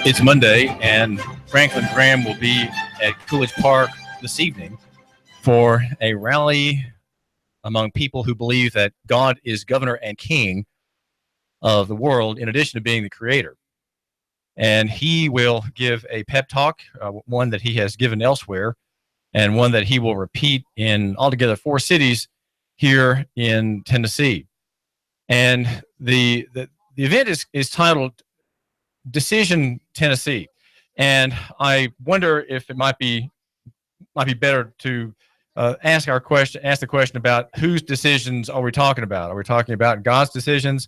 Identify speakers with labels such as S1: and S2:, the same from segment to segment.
S1: It's Monday, and Franklin Graham will be at Coolidge Park this evening for a rally among people who believe that God is governor and king of the world, in addition to being the creator. And he will give a pep talk, one that he has given elsewhere, and one that he will repeat in altogether 4 cities here in Tennessee. And the event is titled Decision Tennessee. And I wonder if it might be better to ask the question about whose decisions are we talking about? Are we talking about God's decisions,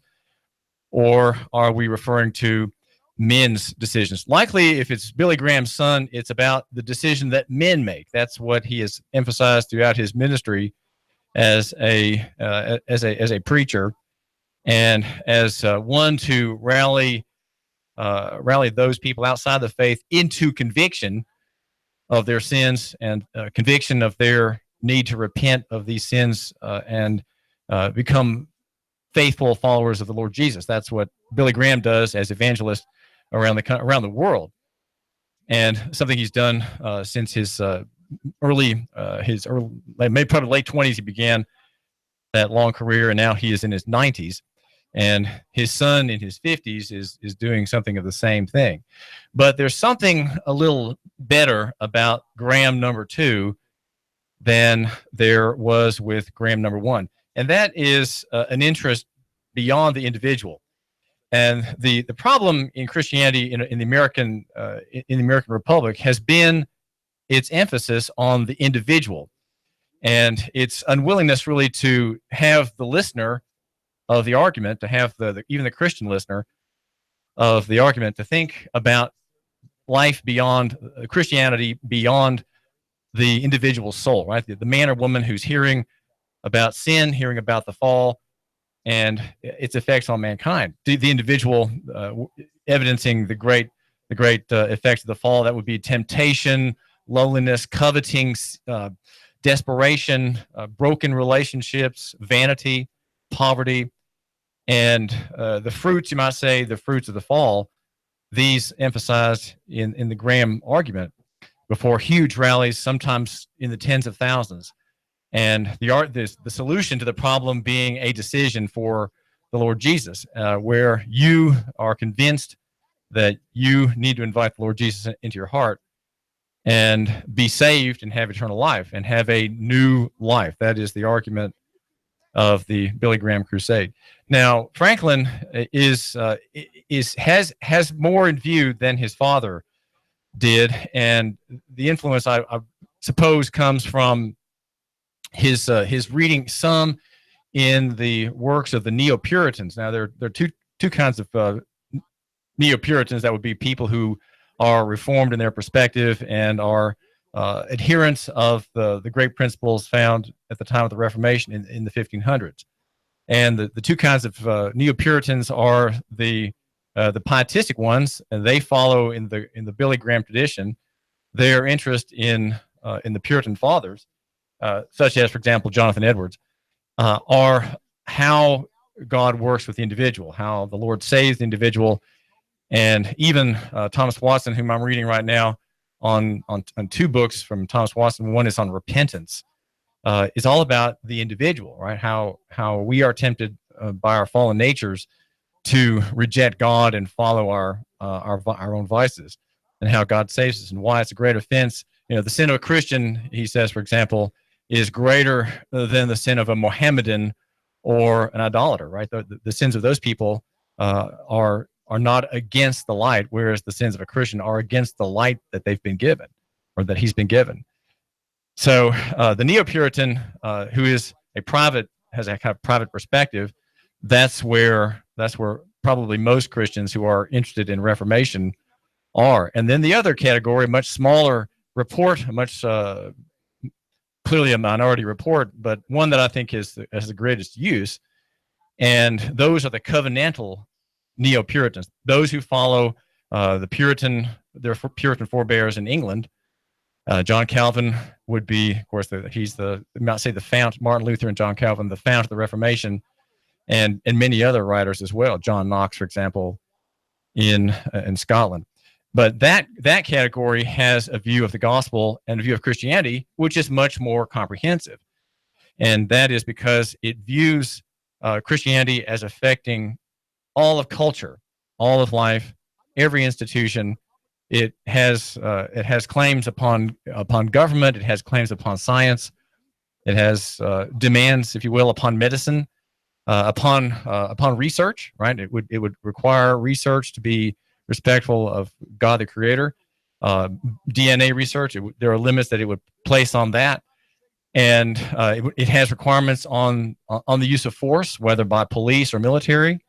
S1: or are we referring to men's decisions? Likely, if it's Billy Graham's son, it's about the decision that men make. That's what he has emphasized throughout his ministry as a preacher, and as one to rally those people outside the faith into conviction of their sins and conviction of their need to repent of these sins and become faithful followers of the Lord Jesus. That's what Billy Graham does as evangelist around the world, and something he's done since his probably late 20s. He began that long career, and now he is in his 90s. And his son in his 50s is doing something of the same thing. But there's something a little better about Graham number 2 than there was with Graham number 1. And that is an interest beyond the individual. And the problem in Christianity in the American Republic has been its emphasis on the individual, and its unwillingness really to have the listener of the argument, to have even the Christian listener of the argument, to think about life beyond Christianity, beyond the individual soul, right? The man or woman who's hearing about sin, hearing about the fall and its effects on mankind. The individual evidencing the great effects of the fall, that would be temptation, loneliness, coveting, desperation, broken relationships, vanity, poverty, and the fruits, you might say, the fruits of the fall. These emphasized in the Graham argument before huge rallies, sometimes in the tens of thousands, and the solution to the problem being a decision for the Lord Jesus, where you are convinced that you need to invite the Lord Jesus into your heart and be saved and have eternal life and have a new life. That is the argument of the Billy Graham crusade. Now, Franklin has more in view than his father did, and the influence, I suppose, comes from his reading some in the works of the Neo-Puritans. Now, there are two kinds of Neo-Puritans. That would be people who are reformed in their perspective and are adherents of the great principles found at the time of the Reformation in the 1500s. And the two kinds of Neo-Puritans are the pietistic ones, and they follow in the Billy Graham tradition their interest in the Puritan fathers, such as, for example, Jonathan Edwards, are how God works with the individual, how the Lord saves the individual. And even Thomas Watson, whom I'm reading right now on 2 books from Thomas Watson, one is on repentance, is all about the individual, right? How we are tempted by our fallen natures to reject God and follow our own vices, and how God saves us, and why it's a great offense. The sin of a Christian, he says, for example, is greater than the sin of a Mohammedan or an idolater, right? The sins of those people are not against the light, whereas the sins of a Christian are against the light that they've been given, or that he's been given. So the Neo-Puritan, who is has a kind of private perspective, that's where probably most Christians who are interested in Reformation are. And then the other category, much smaller report, much clearly a minority report, but one that I think has the greatest use, and those are the covenantal Neo-Puritans, those who follow their Puritan forebears in England. John Calvin would be, of course, the fount. Martin Luther and John Calvin, the fount of the Reformation, and many other writers as well. John Knox, for example, in Scotland. But that category has a view of the gospel and a view of Christianity, which is much more comprehensive. And that is because it views Christianity as affecting all of culture, all of life, every institution. It has claims upon government. It has claims upon science. It has demands, if you will, upon medicine, upon research. Right? It would require research to be respectful of God the Creator. DNA research. There are limits that it would place on that. And it has requirements on the use of force, whether by police or military,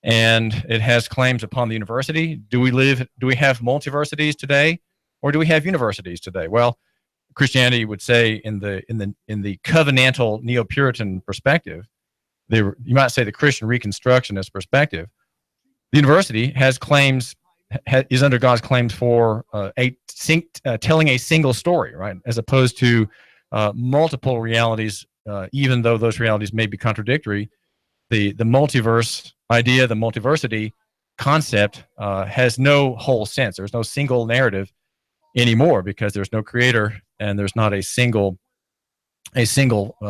S1: and it has claims upon the university. Do we have multiversities today, or do we have universities today? Well, Christianity would say in the covenantal Neo-Puritan perspective, you might say the Christian Reconstructionist perspective, the university has claims, is under God's claims for telling a single story, right, as opposed to multiple realities, even though those realities may be contradictory. The multiverse idea, the multiversity concept, has no whole sense. There's no single narrative anymore because there's no creator and there's not a single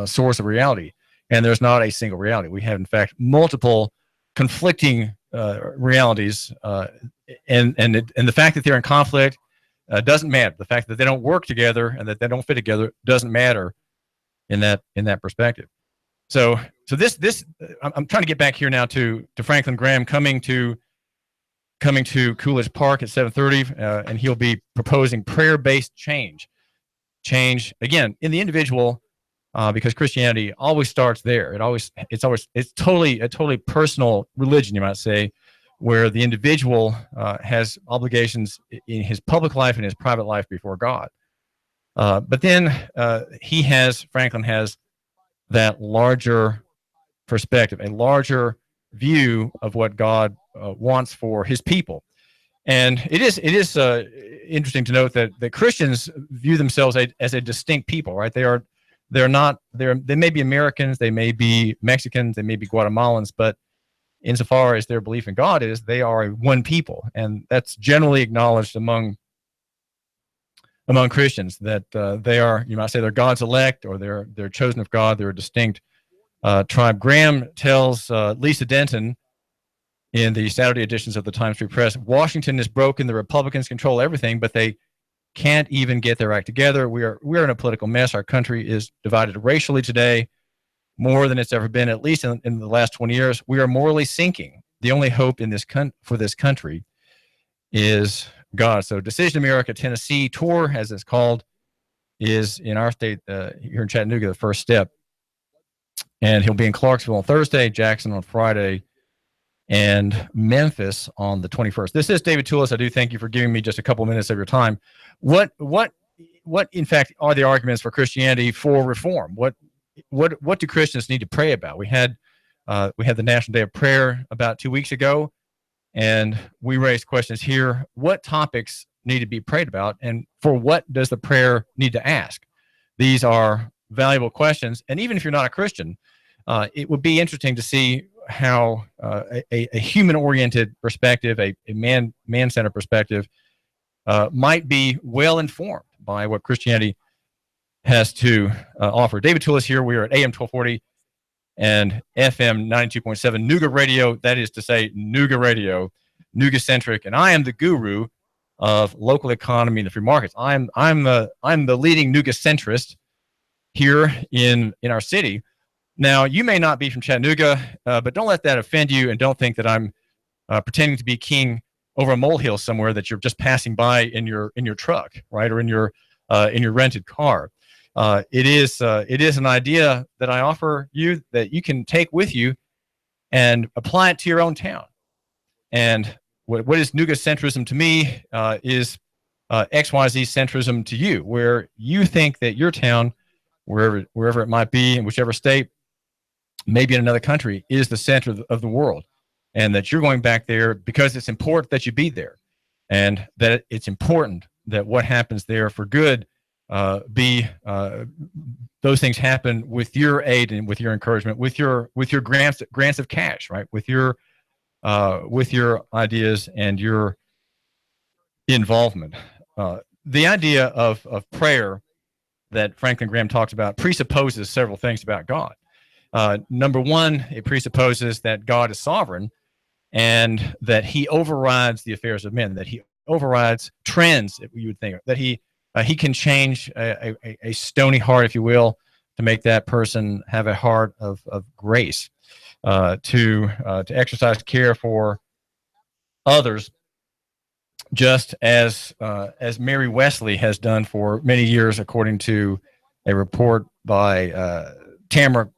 S1: source of reality, and there's not a single reality. We have, in fact, multiple conflicting realities, and the fact that they're in conflict doesn't matter. The fact that they don't work together and that they don't fit together doesn't matter in that perspective. So this I'm trying to get back here now to Franklin Graham coming to Coolidge Park at 7:30, and he'll be proposing prayer-based change again in the individual, because Christianity always starts there. It's totally a totally personal religion, you might say, where the individual has obligations in his public life and his private life before God. But then Franklin has that larger perspective, a larger view of what God wants for his people. And it is interesting to note that the Christians view themselves as a distinct people, right? They may be Americans, they may be Mexicans, they may be Guatemalans, but insofar as their belief in God is, they are one people, and that's generally acknowledged among Christians, that they are, you might say, they're God's elect, or they're chosen of God. They're a distinct tribe. Graham tells Lisa Denton in the Saturday editions of the Times Free Press, Washington is broken. The Republicans control everything, but they can't even get their act together. We're in a political mess. Our country is divided racially today more than it's ever been, at least in the last 20 years. We are morally sinking. The only hope in for this country is God. So Decision America Tennessee tour, as it's called, is in our state, here in Chattanooga, the first step. And he'll be in Clarksville on Thursday, Jackson on Friday, and Memphis on the 21st. This is David Tulis. I do thank you for giving me just a couple minutes of your time. What in fact are the arguments for Christianity for reform? What do Christians need to pray about? We had the National Day of Prayer about 2 weeks ago, and we raised questions here. What topics need to be prayed about, and for what does the prayer need to ask? These are valuable questions, and even if you're not a Christian, it would be interesting to see how a human-oriented perspective, a man-centered perspective, might be well informed by what Christianity has to offer. David Tulis here. We are at AM 1240 and FM 92.7 Nooga Radio. That is to say, Nooga Radio, Nooga-centric, and I am the guru of local economy and the free markets. I'm the leading Nooga-centrist here in our city. Now, you may not be from Chattanooga, but don't let that offend you, and don't think that I'm pretending to be king over a molehill somewhere that you're just passing by in your truck, right, or in your rented car. It is an idea that I offer you that you can take with you and apply it to your own town. And what is Nooga-centrism to me is XYZ centrism to you, where you think that your town, wherever it might be, in whichever state, maybe in another country, is the center of the world, and that you're going back there because it's important that you be there, and that it's important that what happens there for good those things happen with your aid and with your encouragement, with your grants of cash, right? With your ideas and your involvement. The idea of prayer that Franklin Graham talks about presupposes several things about God. Number one, it presupposes that God is sovereign and that he overrides the affairs of men, that he overrides trends that you would think, that he can change a stony heart, if you will, to make that person have a heart of grace, to exercise care for others, just as Mary Wesley has done for many years, according to a report by Tamara.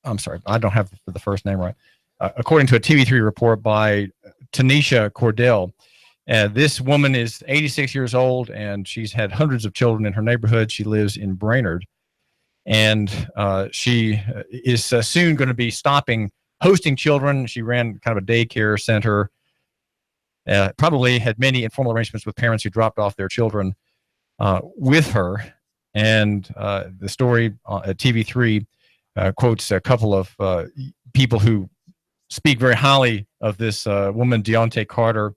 S1: I'm sorry, I don't have the first name right. According to a TV3 report by Tanisha Cordell, this woman is 86 years old, and she's had hundreds of children in her neighborhood. She lives in Brainerd, and she is soon going to be stopping hosting children. She ran kind of a daycare center, probably had many informal arrangements with parents who dropped off their children with her. And the story at TV3 quotes a couple of people who speak very highly of this woman, Deontay Carter.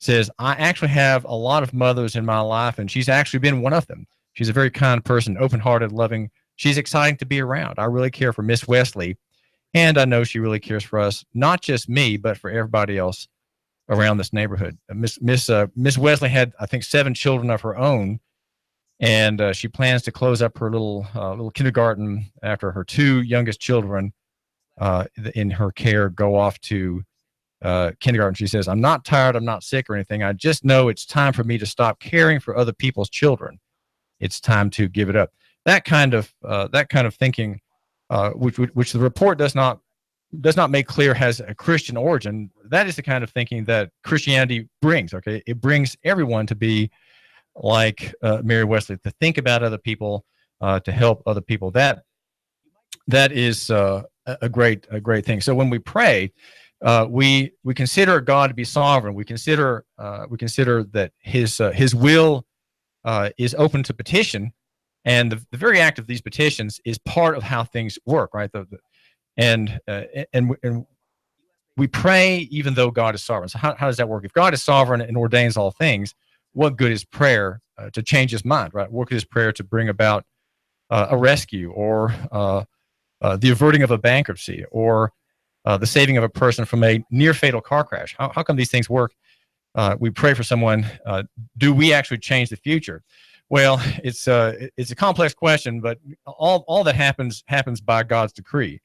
S1: Says, I actually have a lot of mothers in my life, and she's actually been one of them. She's a very kind person, open-hearted, loving. She's exciting to be around. I really care for Miss Wesley, and I know she really cares for us, not just me, but for everybody else around this neighborhood. Miss Wesley had, I think, 7 children of her own, and she plans to close up her little kindergarten after her 2 youngest children in her care go off to kindergarten. She says, I'm not tired, I'm not sick or anything. I just know it's time for me to stop caring for other people's children. It's time to give it up. That kind of thinking, which the report does not make clear has a Christian origin. That is the kind of thinking that Christianity brings. Okay, it brings everyone to be like Mary Wesley, to think about other people, to help other people. That is a great thing. So when we pray, we consider God to be sovereign. We consider that His will is open to petition, and the very act of these petitions is part of how things work, right? And we pray even though God is sovereign. So how does that work? If God is sovereign and ordains all things, what good is prayer to change His mind, right? What good is prayer to bring about a rescue, or the averting of a bankruptcy, or the saving of a person from a near fatal car crash? How come these things work? We pray for someone. Do we actually change the future? Well, it's a complex question, but all that happens by God's decree,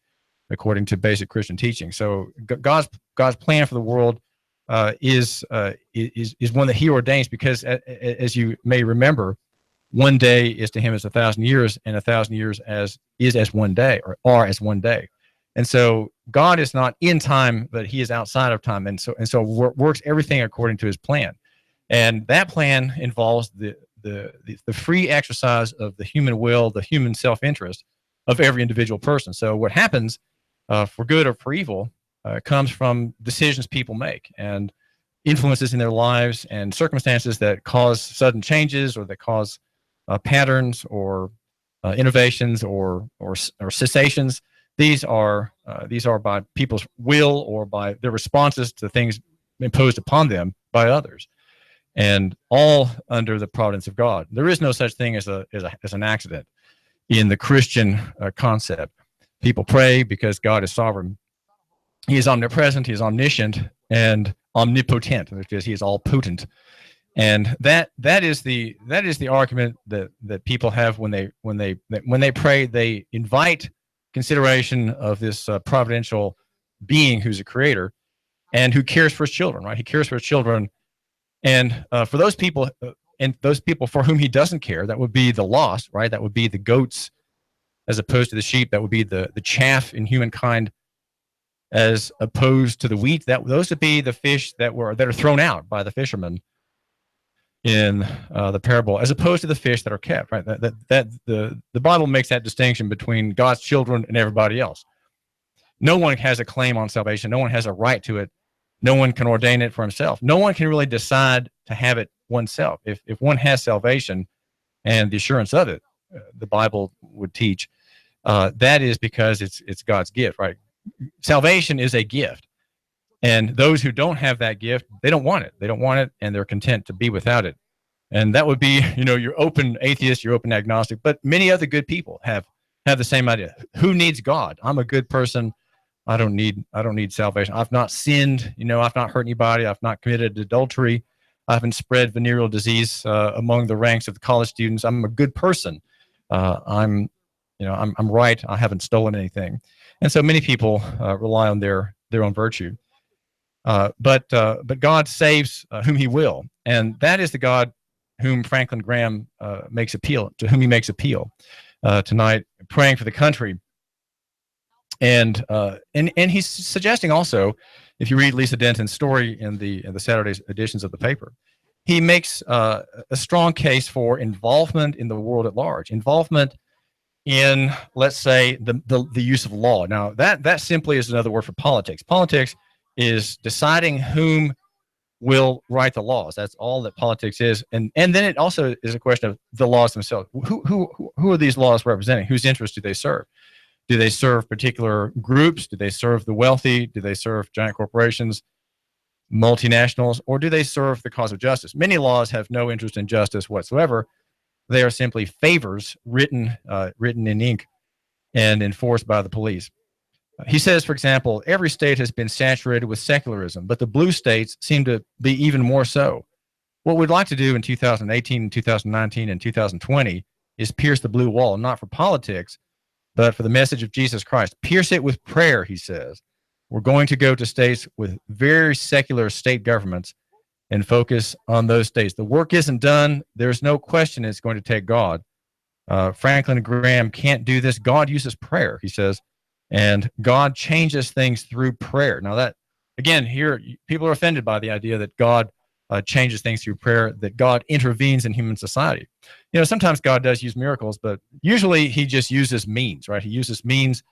S1: according to basic Christian teaching. So God's plan for the world is one that He ordains, because as you may remember, one day is to Him as 1,000 years, and 1,000 years is as one day, or are as one day. And so God is not in time, but He is outside of time, and so works everything according to His plan. And that plan involves the free exercise of the human will, the human self-interest of every individual person. So what happens, for good or for evil, comes from decisions people make, and influences in their lives, and circumstances that cause sudden changes, or that cause patterns, or innovations, or cessations. These are by people's will, or by their responses to things imposed upon them by others, and all under the providence of God. There is no such thing as an accident in the Christian concept. People pray because God is sovereign. He is omnipresent, He is omniscient, and omnipotent, because He is all potent. And that is the argument that people have when they pray. They invite consideration of this providential being who's a creator and who cares for His children, right? He cares for His children, and for those people, and those people for whom He doesn't care, that would be the lost, right? That would be the goats as opposed to the sheep. That would be the chaff in humankind as opposed to the wheat. Those would be the fish that are thrown out by the fishermen in the parable, as opposed to the fish that are kept, right? The Bible makes that distinction between God's children and everybody else. No one has a claim on salvation. No one has a right to it. No one can ordain it for himself. No one can really decide to have it oneself. If one has salvation and the assurance of it, the Bible would teach, that is because it's God's gift, right? Salvation is a gift. And those who don't have that gift, they don't want it. They don't want it, and they're content to be without it. And that would be, your open atheist, your open agnostic. But many other good people have the same idea. Who needs God? I'm a good person. I don't need salvation. I've not sinned. I've not hurt anybody. I've not committed adultery. I haven't spread venereal disease among the ranks of the college students. I'm a good person. I'm right. I haven't stolen anything. And so many people rely on their own virtue. But God saves whom He will, and that is the God whom Franklin Graham makes appeal tonight, praying for the country. And he's suggesting also, if you read Lisa Denton's story in the Saturday's editions of the paper, he makes a strong case for involvement in the world at large, involvement in, let's say, the use of law. Now, that simply is another word for politics. Politics is deciding whom will write the laws. That's all that politics is. And then it also is a question of the laws themselves. Who are these laws representing? Whose interests do they serve? Do they serve particular groups? Do they serve the wealthy? Do they serve giant corporations, multinationals, or do they serve the cause of justice? Many laws have no interest in justice whatsoever. They are simply favors written in ink and enforced by the police. He says, for example, every state has been saturated with secularism, but the blue states seem to be even more so. What we'd like to do in 2018, 2019, and 2020 is pierce the blue wall, not for politics, but for the message of Jesus Christ. Pierce it with prayer, he says. We're going to go to states with very secular state governments and focus on those states. The work isn't done. There's no question it's going to take God. Franklin Graham can't do this. God uses prayer, he says. And God changes things through prayer. Now that, again, here, people are offended by the idea that God changes things through prayer, that God intervenes in human society. Sometimes God does use miracles, but usually He just uses means, right? He uses means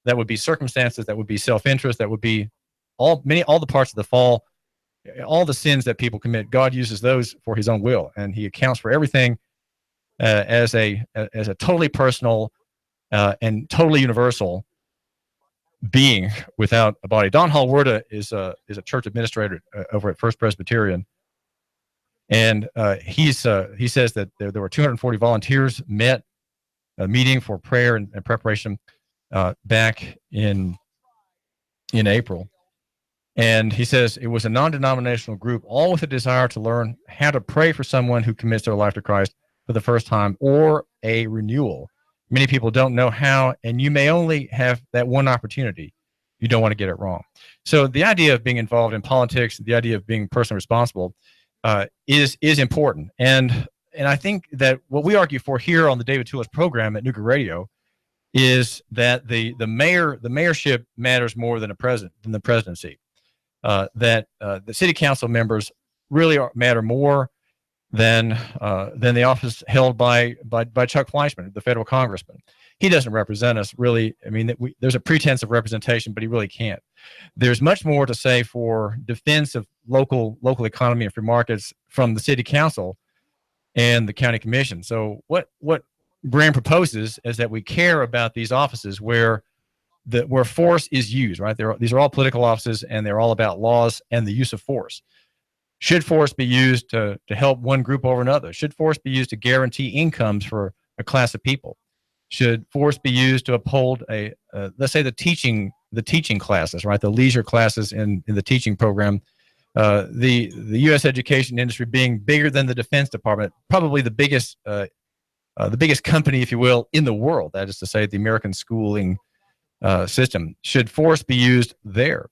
S1: that would be circumstances, that would be self-interest, that would be all the parts of the fall, all the sins that people commit. God uses those for His own will, and He accounts for everything as a totally personal and totally universal being without a body. Don Halwerda is a church administrator over at First Presbyterian, and he says that there were 240 volunteers meeting for prayer and preparation back in April. And he says it was a non-denominational group, all with a desire to learn how to pray for someone who commits their life to Christ for the first time or a renewal. Many people don't know how, and you may only have that one opportunity. You don't want to get it wrong. So the idea of being involved in politics, the idea of being personally responsible, is important. And I think that what we argue for here on the David Tulis program at Nooga Radio is that the mayorship matters more than the presidency. That the city council members really matter more than the office held by Chuck Fleischman, the federal congressman. He doesn't represent us really. I mean, there's a pretense of representation, but he really can't. There's much more to say for defense of local economy and free markets from the city council and the county commission. So what Graham proposes is that we care about these offices where force is used, right? These are all political offices, and they're all about laws and the use of force. Should force be used to help one group over another? Should force be used to guarantee incomes for a class of people? Should force be used to uphold let's say the teaching classes, right? The leisure classes in the teaching program. The U.S. education industry being bigger than the Defense Department, probably the biggest company, if you will, in the world. That is to say, the American schooling system. Should force be used there?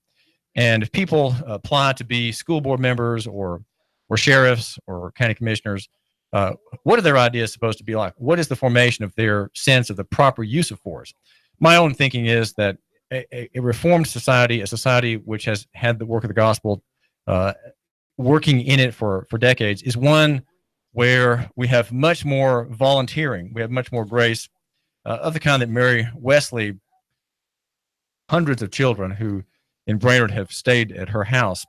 S1: And if people apply to be school board members or sheriffs or county commissioners, what are their ideas supposed to be like? What is the formation of their sense of the proper use of force? My own thinking is that a reformed society, a society which has had the work of the gospel working in it for decades, is one where we have much more volunteering. We have much more grace of the kind that Mary Wesley, hundreds of children who in Brainerd have stayed at her house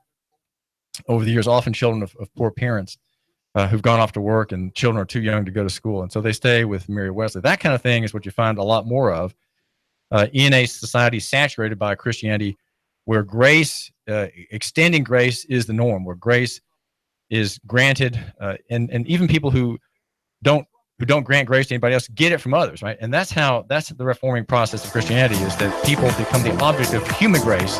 S1: over the years, often children of poor parents who've gone off to work, and children are too young to go to school. And so they stay with Mary Wesley. That kind of thing is what you find a lot more of in a society saturated by Christianity where grace, extending grace is the norm, where grace is granted, and even people who don't grant grace to anybody else get it from others, right? And that's the reforming process of Christianity, is that people become the object of human grace,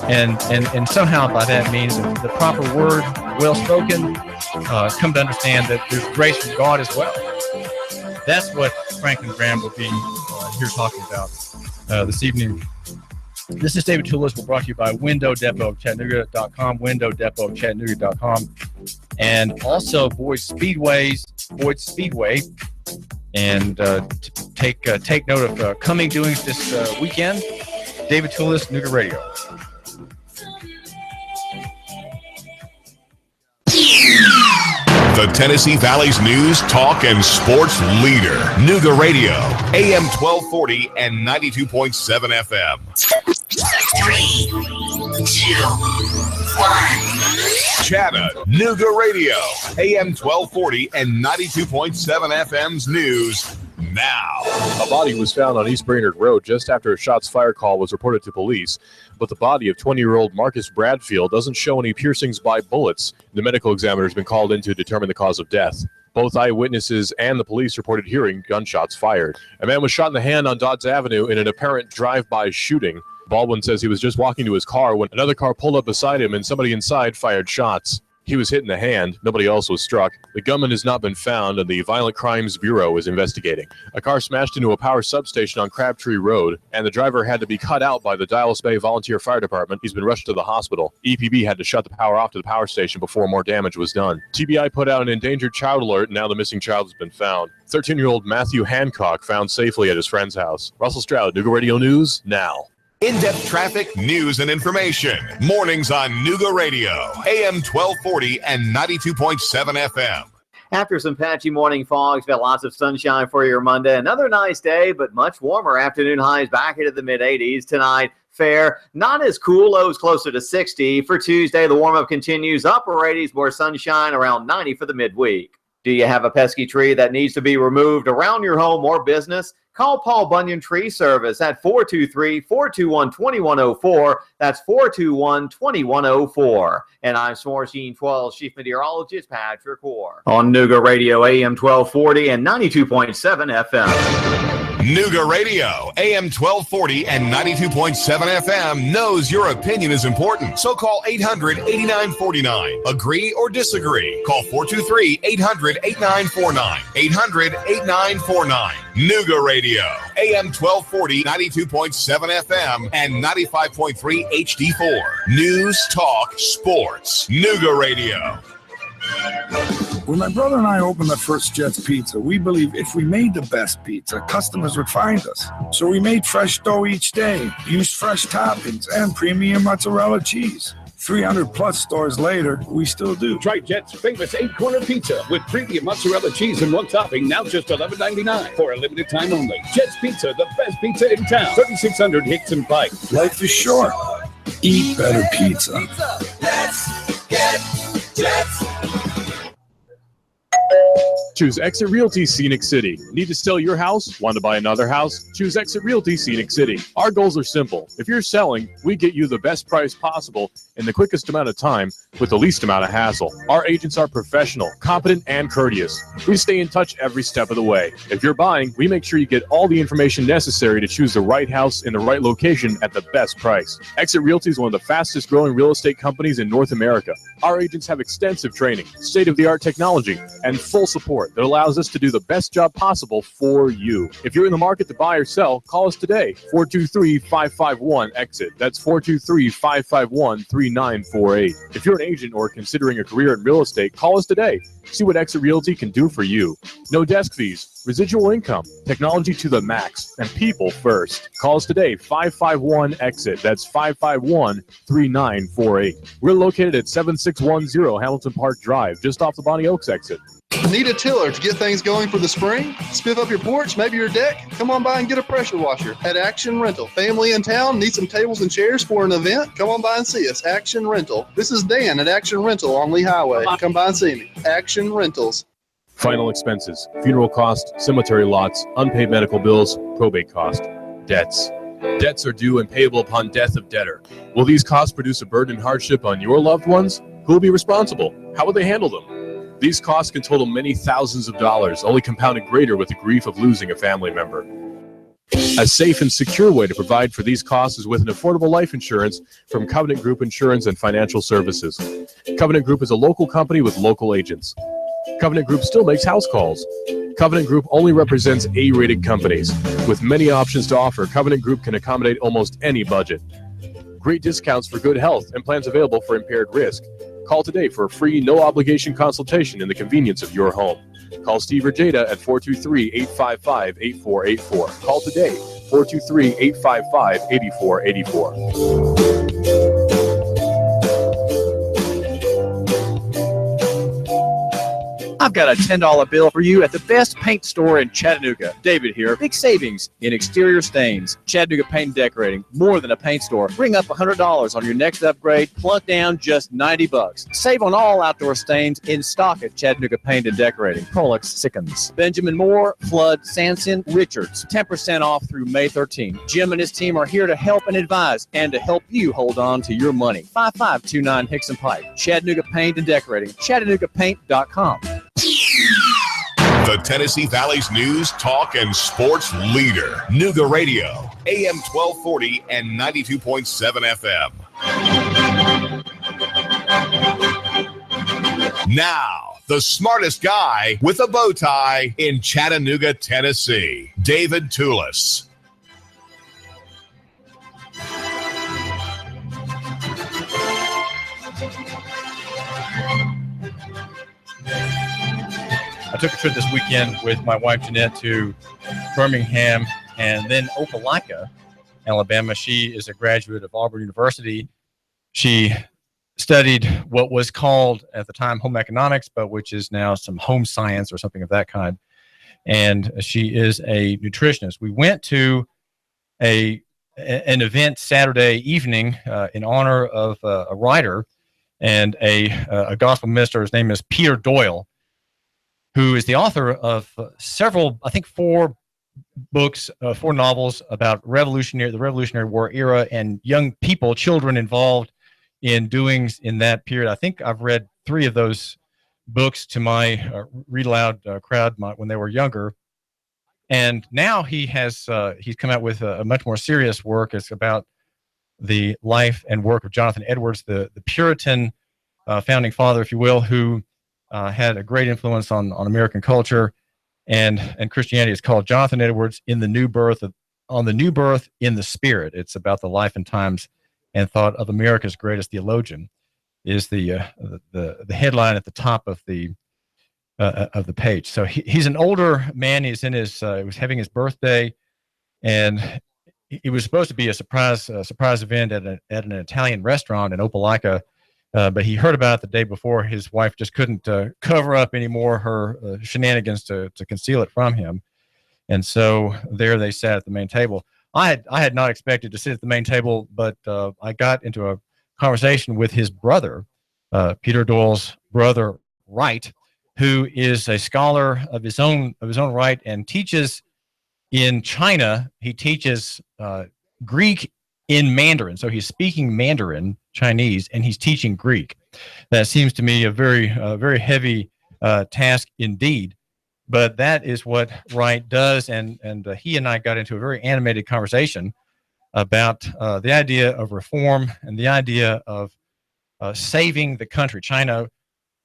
S1: and somehow by that means the proper word, well spoken, come to understand that there's grace from God as well. That's what Franklin Graham will be here talking about this evening. This is David Tulis. We're brought to you by Window Depot of Chattanooga.com, Window Depot of Chattanooga.com, and also Boyd's Speedway. And take note of coming doings this weekend. David Tulis, Nooga Radio.
S2: The Tennessee Valley's news, talk, and sports leader. Nooga Radio, AM 1240 and 92.7 FM.
S3: 3, 2, 1.
S2: Chattanooga Radio, AM 1240 and 92.7 FM's news now.
S4: A body was found on East Brainerd Road just after a shots fired call was reported to police, but the body of 20-year-old Marcus Bradfield doesn't show any piercings by bullets. The medical examiner has been called in to determine the cause of death. Both eyewitnesses and the police reported hearing gunshots fired. A man was shot in the hand on Dodds Avenue in an apparent drive-by shooting. Baldwin says he was just walking to his car when another car pulled up beside him and somebody inside fired shots. He was hit in the hand. Nobody else was struck. The gunman has not been found, and the Violent Crimes Bureau is investigating. A car smashed into a power substation on Crabtree Road, and the driver had to be cut out by the Dallas Bay Volunteer Fire Department. He's been rushed to the hospital. EPB had to shut the power off to the power station before more damage was done. TBI put out an endangered child alert, and now the missing child has been found. 13-year-old Matthew Hancock found safely at his friend's house. Russell Stroud, Nooga Radio News, now.
S2: In-depth traffic, news, and information. Mornings on Nooga Radio, AM 1240 and 92.7 FM.
S5: After some patchy morning fogs, got lots of sunshine for your Monday. Another nice day, but much warmer. Afternoon highs back into the mid-80s. Tonight, fair, not as cool. Lows closer to 60. For Tuesday, the warm-up continues. Upper 80s, more sunshine, around 90 for the midweek. Do you have a pesky tree that needs to be removed around your home or business? Call Paul Bunyan Tree Service at 423-421-2104. That's 421-2104. And I'm Swarsheen 12 Chief Meteorologist Patrick Orr on Nooga Radio AM 1240 and 92.7 FM.
S2: Nooga Radio, AM 1240 and 92.7 FM knows your opinion is important. So call 800-8949. Agree or disagree. Call 423-800-8949. 800-8949. Nooga Radio, AM 1240, 92.7 FM, and 95.3 HD4. News, talk, sports. Nooga Radio.
S6: When my brother and I opened the first Jets Pizza, we believed if we made the best pizza, customers would find us. So we made fresh dough each day, used fresh toppings, and premium mozzarella cheese. 300-plus stores later, we still do.
S7: Try Jet's famous 8-corner pizza with premium mozzarella cheese and one topping, now just $11.99 for a limited time only. Jet's Pizza, the best pizza in town. 3600 Hickson Pike.
S6: Life is short. Eat better pizza.
S3: Let's get Jets.
S4: Choose Exit Realty Scenic City. Need to sell your house? Want to buy another house? Choose Exit Realty Scenic City. Our goals are simple. If you're selling, we get you the best price possible in the quickest amount of time with the least amount of hassle. Our agents are professional, competent, and courteous. We stay in touch every step of the way. If you're buying, we make sure you get all the information necessary to choose the right house in the right location at the best price. Exit Realty is one of the fastest growing real estate companies in North America. Our agents have extensive training, state-of-the-art technology, and full support that allows us to do the best job possible for you. If you're in the market to buy or sell, call us today, 423-551-EXIT. That's 423-551-3948. If you're an agent or considering a career in real estate, call us today. See what Exit Realty can do for you. No desk fees, residual income, technology to the max, and people first. Call us today, 551-EXIT. That's 551-3948. We're located at 7610 Hamilton Park Drive, just off the Bonnie Oaks exit.
S8: Need a tiller to get things going for the spring? Spiff up your porch, maybe your deck? Come on by and get a pressure washer at Action Rental. Family in town, need some tables and chairs for an event? Come on by and see us. Action Rental. This is Dan at Action Rental on Lee Highway. Come by and see me. Action Rentals.
S4: Final expenses, funeral costs, cemetery lots, unpaid medical bills, probate cost, debts. Debts are due and payable upon death of debtor. Will these costs produce a burden and hardship on your loved ones? Who will be responsible? How will they handle them? These costs can total many thousands of dollars, only compounded greater with the grief of losing a family member. A safe and secure way to provide for these costs is with an affordable life insurance from Covenant Group Insurance and Financial Services. Covenant Group is a local company with local agents. Covenant Group still makes house calls. Covenant Group only represents A-rated companies. With many options to offer, Covenant Group can accommodate almost any budget. Great discounts for good health and plans available for impaired risk. Call today for a free, no-obligation consultation in the convenience of your home. Call Steve or Jada at 423-855-8484. Call today, 423-855-8484.
S1: I've got a $10 bill for you at the best paint store in Chattanooga. David here. Big savings in exterior stains. Chattanooga Paint and Decorating. More than a paint store. Bring up $100 on your next upgrade. Plunk down just $90. Save on all outdoor stains in stock at Chattanooga Paint and Decorating. Prolix Sickens. Benjamin Moore, Flood, Sanson, Richards. 10% off through May 13. Jim and his team are here to help and advise and to help you hold on to your money. 5529 Hickson Pike. Chattanooga Paint and Decorating. ChattanoogaPaint.com.
S2: The Tennessee Valley's news, talk, and sports leader. Nooga Radio, AM 1240 and 92.7 FM. Now, the smartest guy with a bow tie in Chattanooga, Tennessee, David Tulis.
S1: I took a trip this weekend with my wife, Jeanette, to Birmingham and then Opelika, Alabama. She is a graduate of Auburn University. She studied what was called at the time home economics, but which is now some home science or something of that kind. And she is a nutritionist. We went to an event Saturday evening in honor of a writer and a gospel minister. His name is Peter Doyle, who is the author of several, I think 4 books, 4 novels about the Revolutionary War era and young people, children involved in doings in that period. I think I've read 3 of those books to my read aloud crowd when they were younger. And now he's come out with a much more serious work. It's about the life and work of Jonathan Edwards, the Puritan founding father, if you will, who had a great influence on American culture and Christianity. It's called Jonathan Edwards on the New Birth in the Spirit. It's about the life and times and thought of America's greatest theologian. Is the headline at the top of the page. So he's an older man. He's in his he was having his birthday, and it was supposed to be a surprise event at an Italian restaurant in Opelika. But he heard about it the day before. His wife just couldn't cover up anymore her shenanigans to conceal it from him. And so there they sat at the main table. I had not expected to sit at the main table, but I got into a conversation with his brother, Peter Doyle's brother, Wright, who is a scholar of his own right and teaches in China. He teaches Greek in Mandarin. So he's speaking Mandarin, Chinese, and he's teaching Greek. That seems to me a very heavy task indeed. But that is what Wright does, and he and I got into a very animated conversation about the idea of reform and the idea of saving the country. China,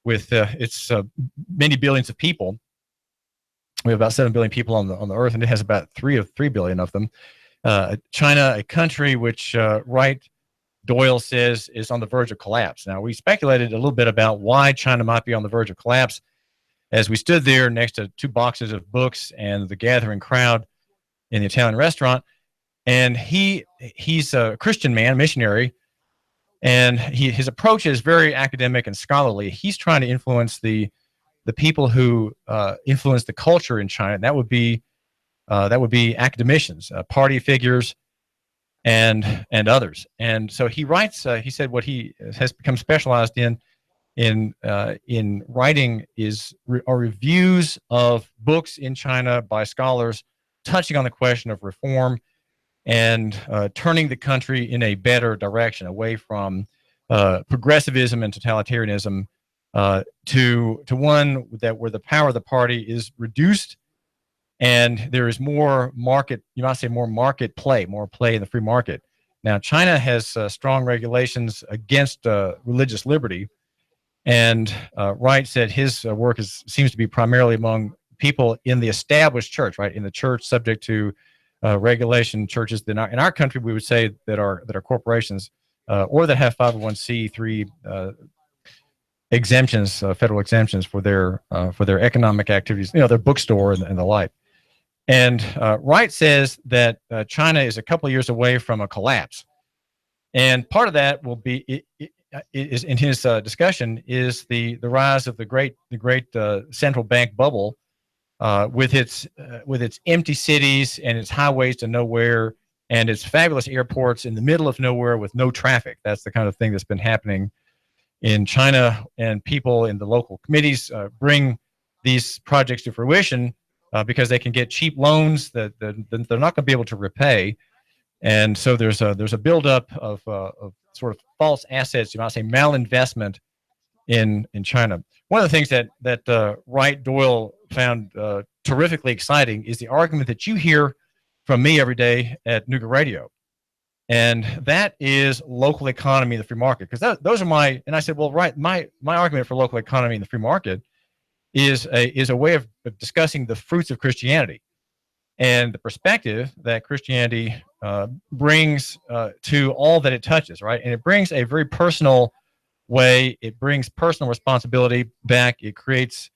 S1: with its many billions of people, we have about 7 billion people on the earth, and it has about 3 billion of them. China, a country which Wright Doyle says is on the verge of collapse. Now, we speculated a little bit about why China might be on the verge of collapse as we stood there next to 2 boxes of books and the gathering crowd in the Italian restaurant. And he's a Christian man, missionary, and his approach is very academic and scholarly. He's trying to influence the people who influence the culture in China. And that would be academicians, party figures, and others. And so he writes. He said what he has become specialized in writing are reviews of books in China by scholars touching on the question of reform and turning the country in a better direction, away from progressivism and totalitarianism to one that where the power of the party is reduced, and there is more market. You might say more more play in the free market. Now, China has strong regulations against religious liberty, and Wright said his work seems to be primarily among people in the established church, right, in the church subject to regulation. Churches in our country, we would say that are corporations or that have 501c3 exemptions, federal exemptions for their economic activities, their bookstore and the like. And Wright says that China is a couple of years away from a collapse, and part of that will be is in his discussion is the rise of the great central bank bubble, with its empty cities and its highways to nowhere and its fabulous airports in the middle of nowhere with no traffic. That's the kind of thing that's been happening in China, and people in the local committees bring these projects to fruition because they can get cheap loans that they're not going to be able to repay, and so there's a buildup of sort of false assets, you might say malinvestment in China. One of the things that Wright Doyle found terrifically exciting is the argument that you hear from me every day at Nooga Radio, and that is local economy in the free market. Because those are and I said, well, right, my argument for local economy in the free market is a way of discussing the fruits of Christianity and the perspective that Christianity brings to all that it touches, right? And it brings a very personal way. It brings personal responsibility back. It creates,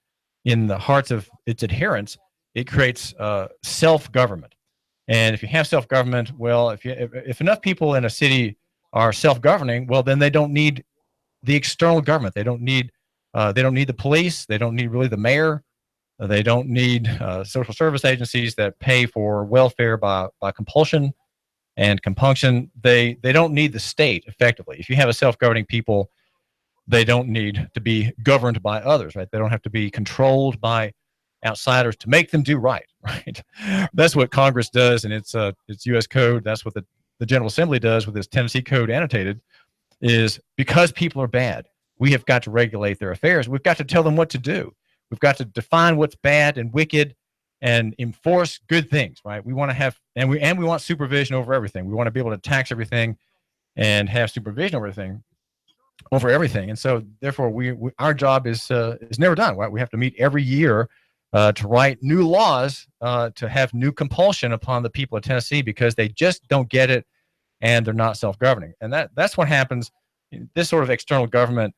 S1: in the hearts of its adherents, it creates self-government. And if you have self-government, well, if enough people in a city are self-governing, well, then they don't need the external government. They don't need the police. They don't need really the mayor. They don't need social service agencies that pay for welfare by compulsion and compunction. They don't need the state effectively. If you have a self-governing people, they don't need to be governed by others, right? They don't have to be controlled by outsiders to make them do right. That's what Congress does in its U.S. code. That's what the General Assembly does with its Tennessee Code annotated, is because people are bad, we have got to regulate their affairs. We've got to tell them what to do. We've got to define what's bad and wicked and enforce good things, right? We want to have, and we want supervision over everything. We want to be able to tax everything and have supervision over everything. And so therefore our job is never done, right? We have to meet every year to write new laws, to have new compulsion upon the people of Tennessee because they just don't get it and they're not self-governing. And that's what happens. This sort of external government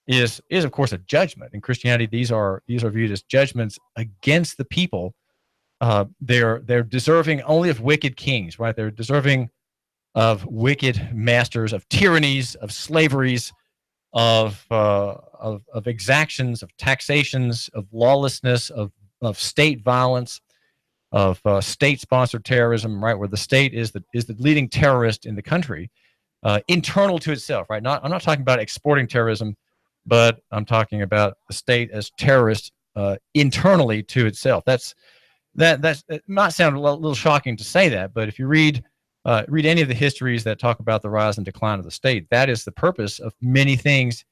S1: is of course a judgment. In Christianity, these are viewed as judgments against the people. They're deserving only of wicked kings, right? They're deserving of wicked masters, of tyrannies, of slaveries, of exactions, of taxations, of lawlessness, of state violence, of state-sponsored terrorism, right? Where the state is the leading terrorist in the country, internal to itself, right? I'm not talking about exporting terrorism, but I'm talking about the state as terrorist internally to itself. It might sound a little shocking to say that, but if you read any of the histories that talk about the rise and decline of the state, that is the purpose of many things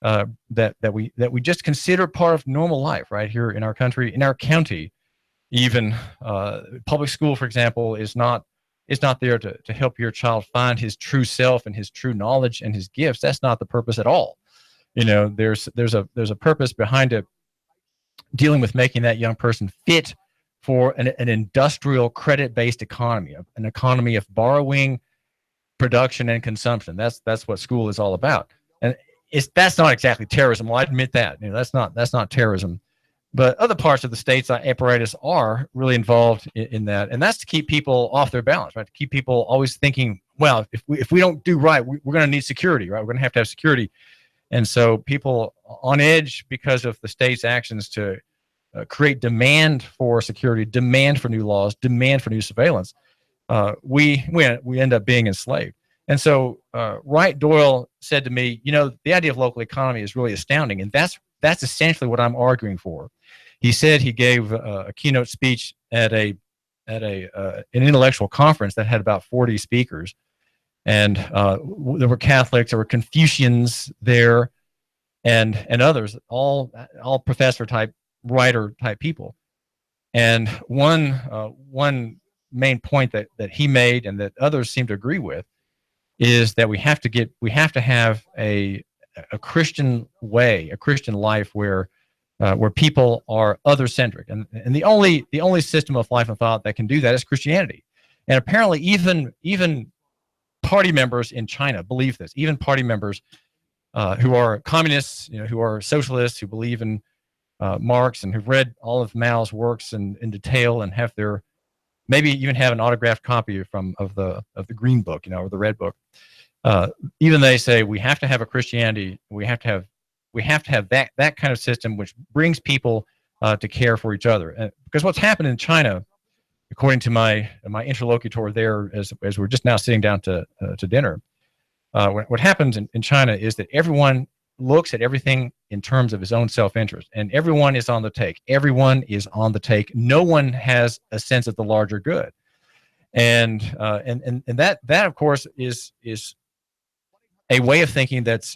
S1: that we just consider part of normal life right here in our country, in our county. Even public school, for example, is not there to help your child find his true self and his true knowledge and his gifts. That's not the purpose at all. There's a purpose behind it, dealing with making that young person fit for an industrial credit-based economy, an economy of borrowing, production, and consumption. That's what school is all about. And that's not exactly terrorism. Well, I admit that. That's not terrorism. But other parts of the state's apparatus are really involved in that, and that's to keep people off their balance, right? To keep people always thinking, well, if we don't do right, we're going to need security, right? We're going to have security, and so people on edge because of the state's actions to create demand for security, demand for new laws, demand for new surveillance. We end up being enslaved. And so Wright Doyle said to me, the idea of local economy is really astounding, and that's essentially what I'm arguing for. He said he gave a keynote speech at a an intellectual conference that had about 40 speakers, and there were Catholics, there were Confucians there, and others, all professor type, writer type people. And one main point that he made and that others seem to agree with is that we have to have a Christian way, a Christian life where people are other centric, and the only system of life and thought that can do that is Christianity. And apparently even party members in China believe this. Even party members who are communists, who are socialists, who believe in Marx and who've read all of Mao's works in detail and have maybe even have an autographed copy of the Green Book, or the Red Book. Even they say we have to have a Christianity. We have to have that kind of system which brings people to care for each other. Because what's happened in China, according to my interlocutor there, as we're just now sitting down to dinner, what happens in China is that everyone looks at everything in terms of his own self-interest, and everyone is on the take. Everyone is on the take. No one has a sense of the larger good, and that of course is a way of thinking that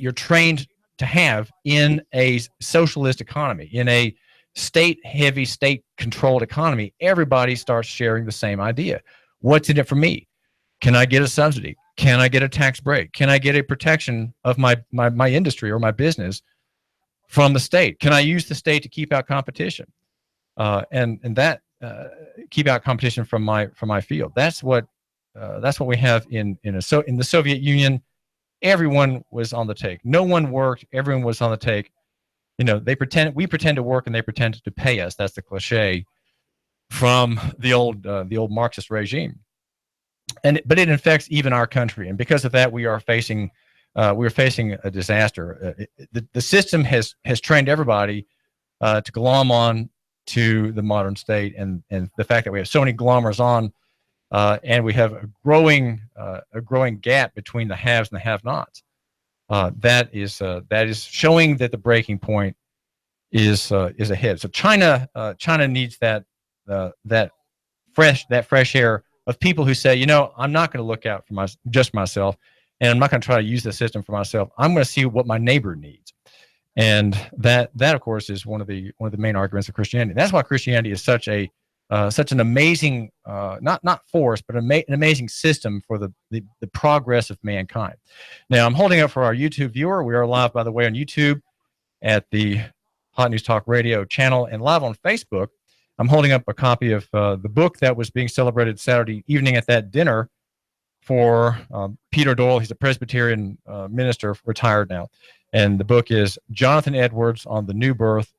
S1: you're trained to have in a socialist economy, in a state-heavy, state-controlled economy. Everybody starts sharing the same idea. What's in it for me? Can I get a subsidy? Can I get a tax break? Can I get a protection of my industry or my business from the state? Can I use the state to keep out competition? And that keep out competition from my field. That's what we have in the Soviet Union. Everyone was on the take. No one worked. Everyone was on the take. We pretend to work and they pretend to pay us. That's the cliche from the old Marxist regime. But it infects even our country, and because of that, we are facing a disaster. The system has trained everybody to glom on to the modern state, and the fact that we have so many glommers on, and we have a growing gap between the haves and the have-nots. That is showing that the breaking point is ahead. So China needs that fresh air of people who say, I'm not going to look out for just myself, and I'm not going to try to use the system for myself. I'm going to see what my neighbor needs, and that of course is one of the main arguments of Christianity. That's why Christianity is such an amazing not force, but an amazing system for the progress of mankind. Now I'm holding up for our YouTube viewer. We are live, by the way, on YouTube at the Hot News Talk Radio channel and live on Facebook. I'm holding up a copy of the book that was being celebrated Saturday evening at that dinner for Peter Doyle. He's a Presbyterian minister, retired now. And the book is Jonathan Edwards on the New Birth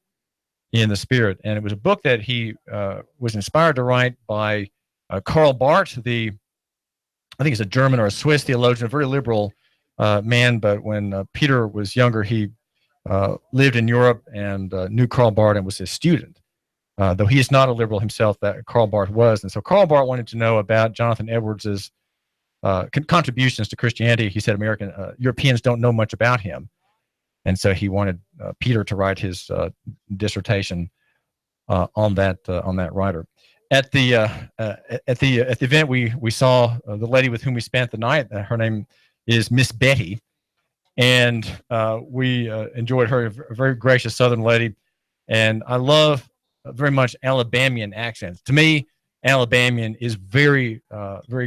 S1: in the Spirit. And it was a book that he was inspired to write by Karl Barth, I think he's a German or a Swiss theologian, a very liberal man. But when Peter was younger, he lived in Europe and knew Karl Barth and was his student. Though he is not a liberal himself, that Karl Barth was. And so Karl Barth wanted to know about Jonathan Edwards's contributions to Christianity. He said Europeans don't know much about him. And so he wanted Peter to write his dissertation on that writer. At the event, we saw the lady with whom we spent the night. Her name is Miss Betty, and we enjoyed her. A very gracious Southern lady, and I love very much Alabamian accents. To me, Alabamian is very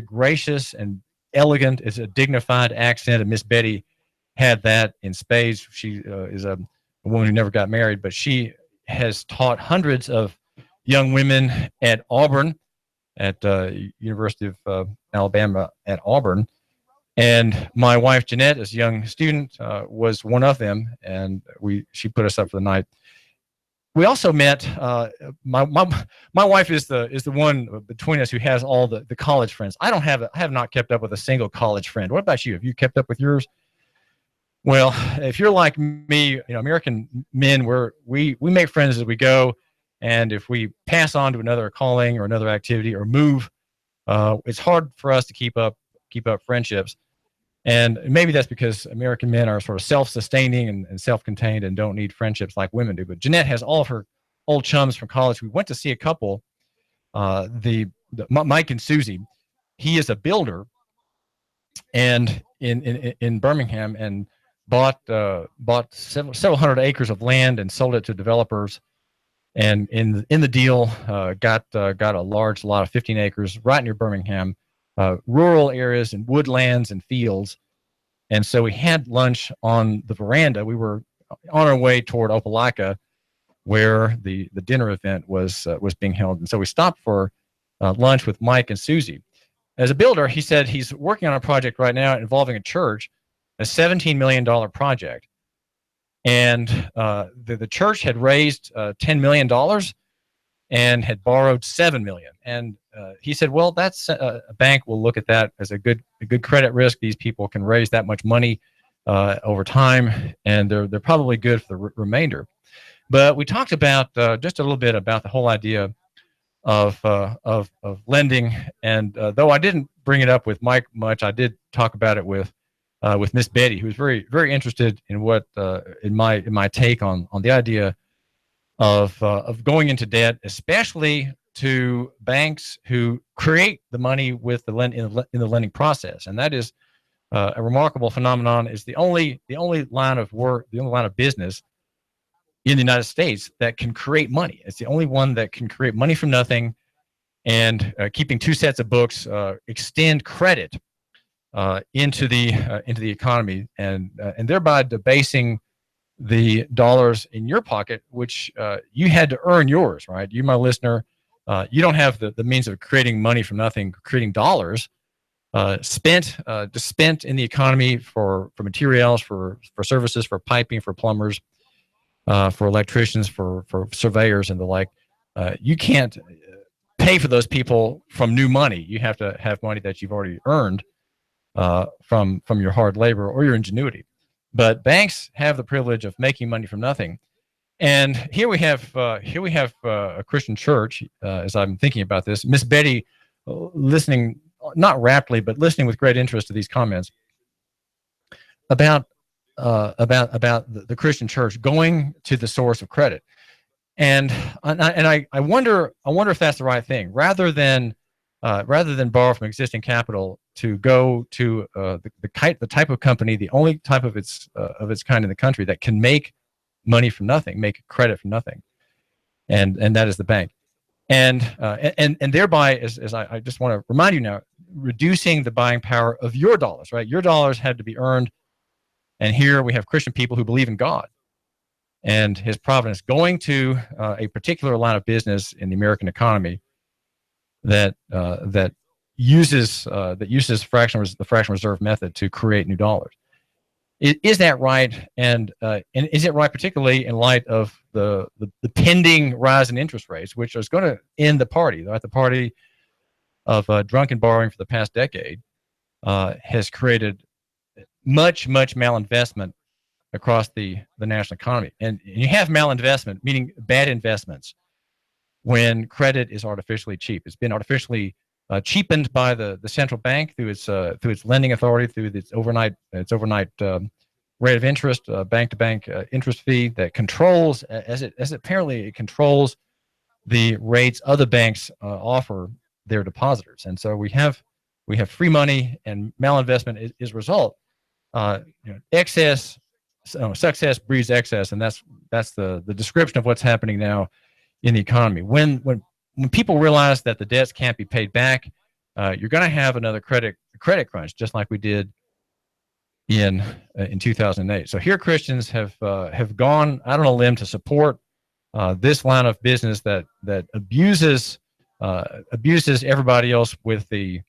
S1: gracious and elegant. It's a dignified accent, and Miss Betty had that in spades. She is a woman who never got married, but she has taught hundreds of young women at Auburn, at University of Alabama at Auburn. And my wife, Jeanette, as a young student, was one of them, and she put us up for the night. We also met, my wife is the one between us who has all the college friends. I have not kept up with a single college friend. What about you? Have you kept up with yours? Well, if you're like me, American men, we make friends as we go, and if we pass on to another calling or another activity or move, it's hard for us to keep up friendships. And maybe that's because American men are sort of self-sustaining and self-contained and don't need friendships like women do. But Jeanette has all of her old chums from college. We went to see a couple Mike and Susie, he is a builder, and in Birmingham, and bought several hundred acres of land and sold it to developers. And in the deal, got a large lot of 15 acres right near Birmingham, rural areas and woodlands and fields. And so we had lunch on the veranda. We were on our way toward Opelika, where the dinner event was being held. And so we stopped for lunch with Mike and Susie. As a builder, he said he's working on a project right now involving a church, a $17 million project. And the church had raised $10 million and had borrowed $7 million. And he said, well, that's a bank will look at that as a good credit risk. These people can raise that much money over time, and they're probably good for the remainder. But we talked about just a little bit about the whole idea of lending. And though I didn't bring it up with Mike much, I did talk about it with Miss Betty, who was very, very interested in what in my take on the idea of going into debt, especially to banks who create the money with the in the lending process. And that is a remarkable phenomenon. Is the only line of work, the only line of business in the United States that can create money. It's the only one that can create money from nothing, and keeping two sets of books, extend credit into the economy, and thereby debasing the dollars in your pocket, which you had to earn yours, right? You, my listener, you don't have the means of creating money from nothing, creating dollars spent in the economy for materials, for services, for piping, for plumbers, for electricians, for surveyors and the like. You can't pay for those people from new money. You have to have money that you've already earned from your hard labor or your ingenuity. But banks have the privilege of making money from nothing. And here we have a Christian church. As I'm thinking about this, Miss Betty, listening not raptly, but listening with great interest to these comments about the Christian church going to the source of credit, and I wonder if that's the right thing, rather than borrow from existing capital, to go to the type of company, the only type of its kind in the country that can make money from nothing, make credit from nothing, and that is the bank, and thereby, as I just want to remind you now, reducing the buying power of your dollars, right? Your dollars had to be earned. And here we have Christian people who believe in God and His providence, going to a particular line of business in the American economy that uses the fractional reserve method to create new dollars. Is that right? And is it right, particularly in light of the pending rise in interest rates, which is going to end the party? Right? The party of drunken borrowing for the past decade has created much malinvestment across the national economy. And you have malinvestment, meaning bad investments, when credit is artificially cheap. It's been artificially cheapened by the central bank through its lending authority, through its overnight rate of interest, bank-to-bank interest fee that controls, as it controls the rates other banks offer their depositors. And so we have free money, and malinvestment is a result. Success breeds excess, and that's the description of what's happening now in the economy. When people realize that the debts can't be paid back, you're going to have another credit crunch, just like we did in 2008. So here Christians have gone out on a limb to support this line of business that abuses everybody else with the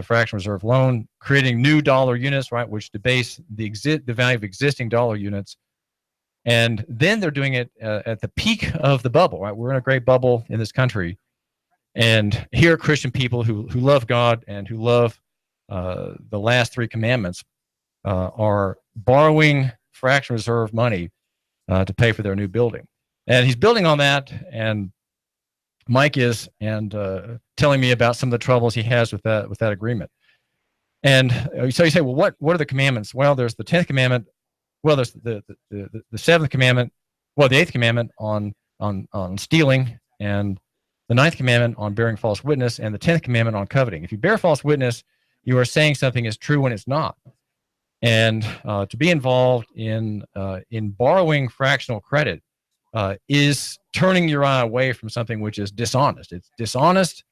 S1: fractional reserve loan, creating new dollar units, right, which debase the value of existing dollar units. And then they're doing it at the peak of the bubble, right? We're in a great bubble in this country. And here are Christian people who love God and who love the last three commandments are borrowing fractional reserve money to pay for their new building. And he's building on that, and Mike is, and telling me about some of the troubles he has with that agreement. And so you say, well, what are the commandments? Well, there's the 10th commandment. Well, there's the 7th commandment. Well, the 8th commandment on stealing, and the 9th commandment on bearing false witness, and the 10th commandment on coveting. If you bear false witness, you are saying something is true when it's not. And to be involved in borrowing fractional credit is turning your eye away from something which is dishonest. It's dishonest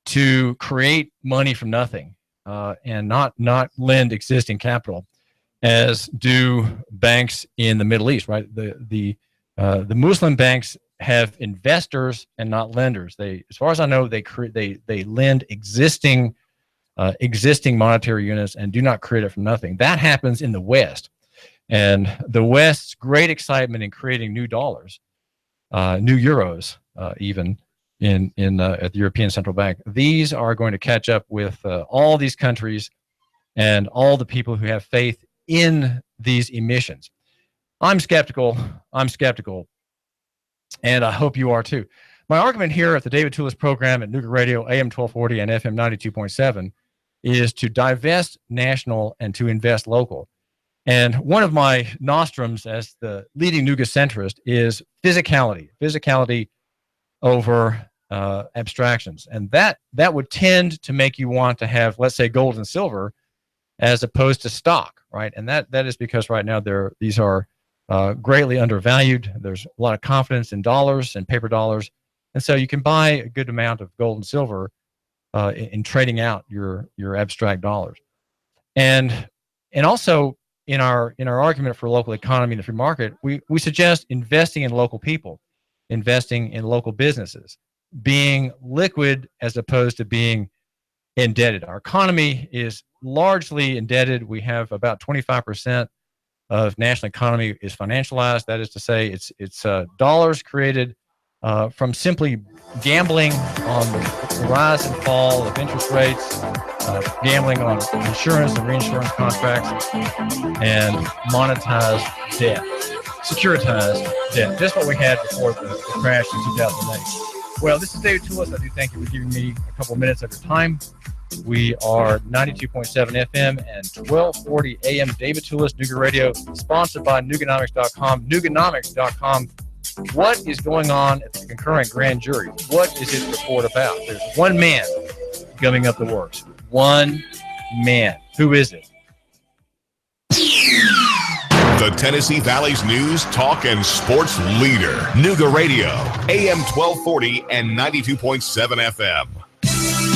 S1: to create money from nothing and not lend existing capital, as do banks in the Middle East. Right, the Muslim banks have investors and not lenders. They, as far as I know, they lend existing monetary units and do not create it from nothing. That happens in the West, and the West's great excitement in creating new dollars, new euros, even at the European Central Bank. These are going to catch up with all these countries and all the people who have faith in these emissions. I'm skeptical, and I hope you are too. My argument here at the David Tulis program at Nooga Radio, AM 1240 and FM 92.7, is to divest national and to invest local. And one of my nostrums as the leading Nooga centrist is physicality over abstractions. And that would tend to make you want to have, let's say, gold and silver as opposed to stock, right? And that is because right now these are greatly undervalued. There's a lot of confidence in dollars and paper dollars. And so you can buy a good amount of gold and silver in trading out your abstract dollars. And also in our argument for local economy and the free market, we suggest investing in local people, investing in local businesses, being liquid as opposed to being indebted. Our economy is largely indebted. We have about 25% of national economy is financialized. That is to say, it's dollars created from simply gambling on the rise and fall of interest rates, gambling on insurance and reinsurance contracts, and monetized debt, securitized debt, just what we had before the crash in 2008. Well, this is David Tulis. I do thank you for giving me a couple minutes of your time. We are 92.7 FM and 1240 AM. David Tulis, Nooga Radio, sponsored by Nooganomics.com. Nooganomics.com. What is going on at the concurrent grand jury? What is its report about? There's one man gumming up the works. One man. Who is it?
S2: The Tennessee Valley's news, talk, and sports leader. Nooga Radio, AM 1240 and 92.7 FM.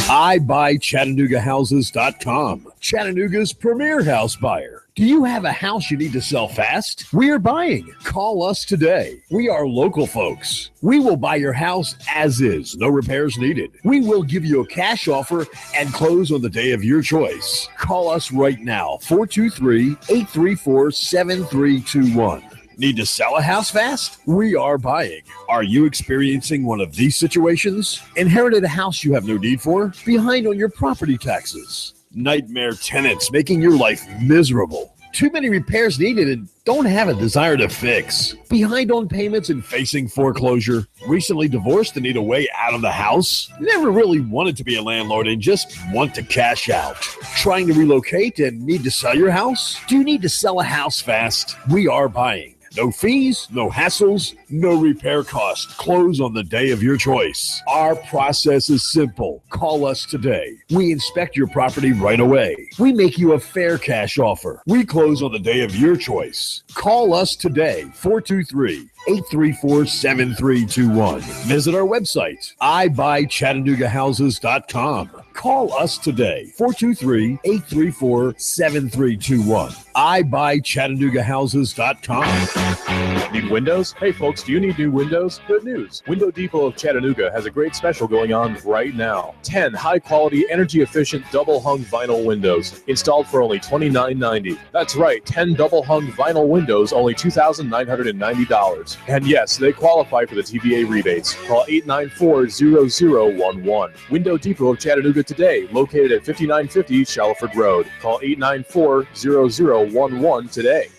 S7: IBuyChattanoogaHouses.com, Chattanooga's premier house buyer. Do you have a house you need to sell fast? We are buying. Call us today. We are local folks. We will buy your house as is, no repairs needed. We will give you a cash offer and close on the day of your choice. Call us right now, 423-834-7321. Need to sell a house fast? We are buying. Are you experiencing one of these situations? Inherited a house you have no need for? Behind on your property taxes? Nightmare tenants making your life miserable? Too many repairs needed and don't have a desire to fix? Behind on payments and facing foreclosure? Recently divorced and need a way out of the house? Never really wanted to be a landlord and just want to cash out? Trying to relocate and need to sell your house? Do you need to sell a house fast? We are buying. No fees, no hassles, no repair cost. Close on the day of your choice. Our process is simple. Call us today. We inspect your property right away. We make you a fair cash offer. We close on the day of your choice. Call us today, 423-834-7321. Visit our website, IBuyChattanoogaHouses.com. Call us today, 423-834-7321. IBuyChattanoogaHouses.com.
S4: Need windows? Hey folks, do you need new windows? Good news. Window Depot of Chattanooga has a great special going on right now. 10 high-quality, energy-efficient double-hung vinyl windows installed for only $29.90. That's right, 10 double-hung vinyl windows, only $2,990. And yes, they qualify for the TVA rebates. Call 894-0011. Window Depot of Chattanooga today, located at 5950 Shalford Road. Call 894-0011 today.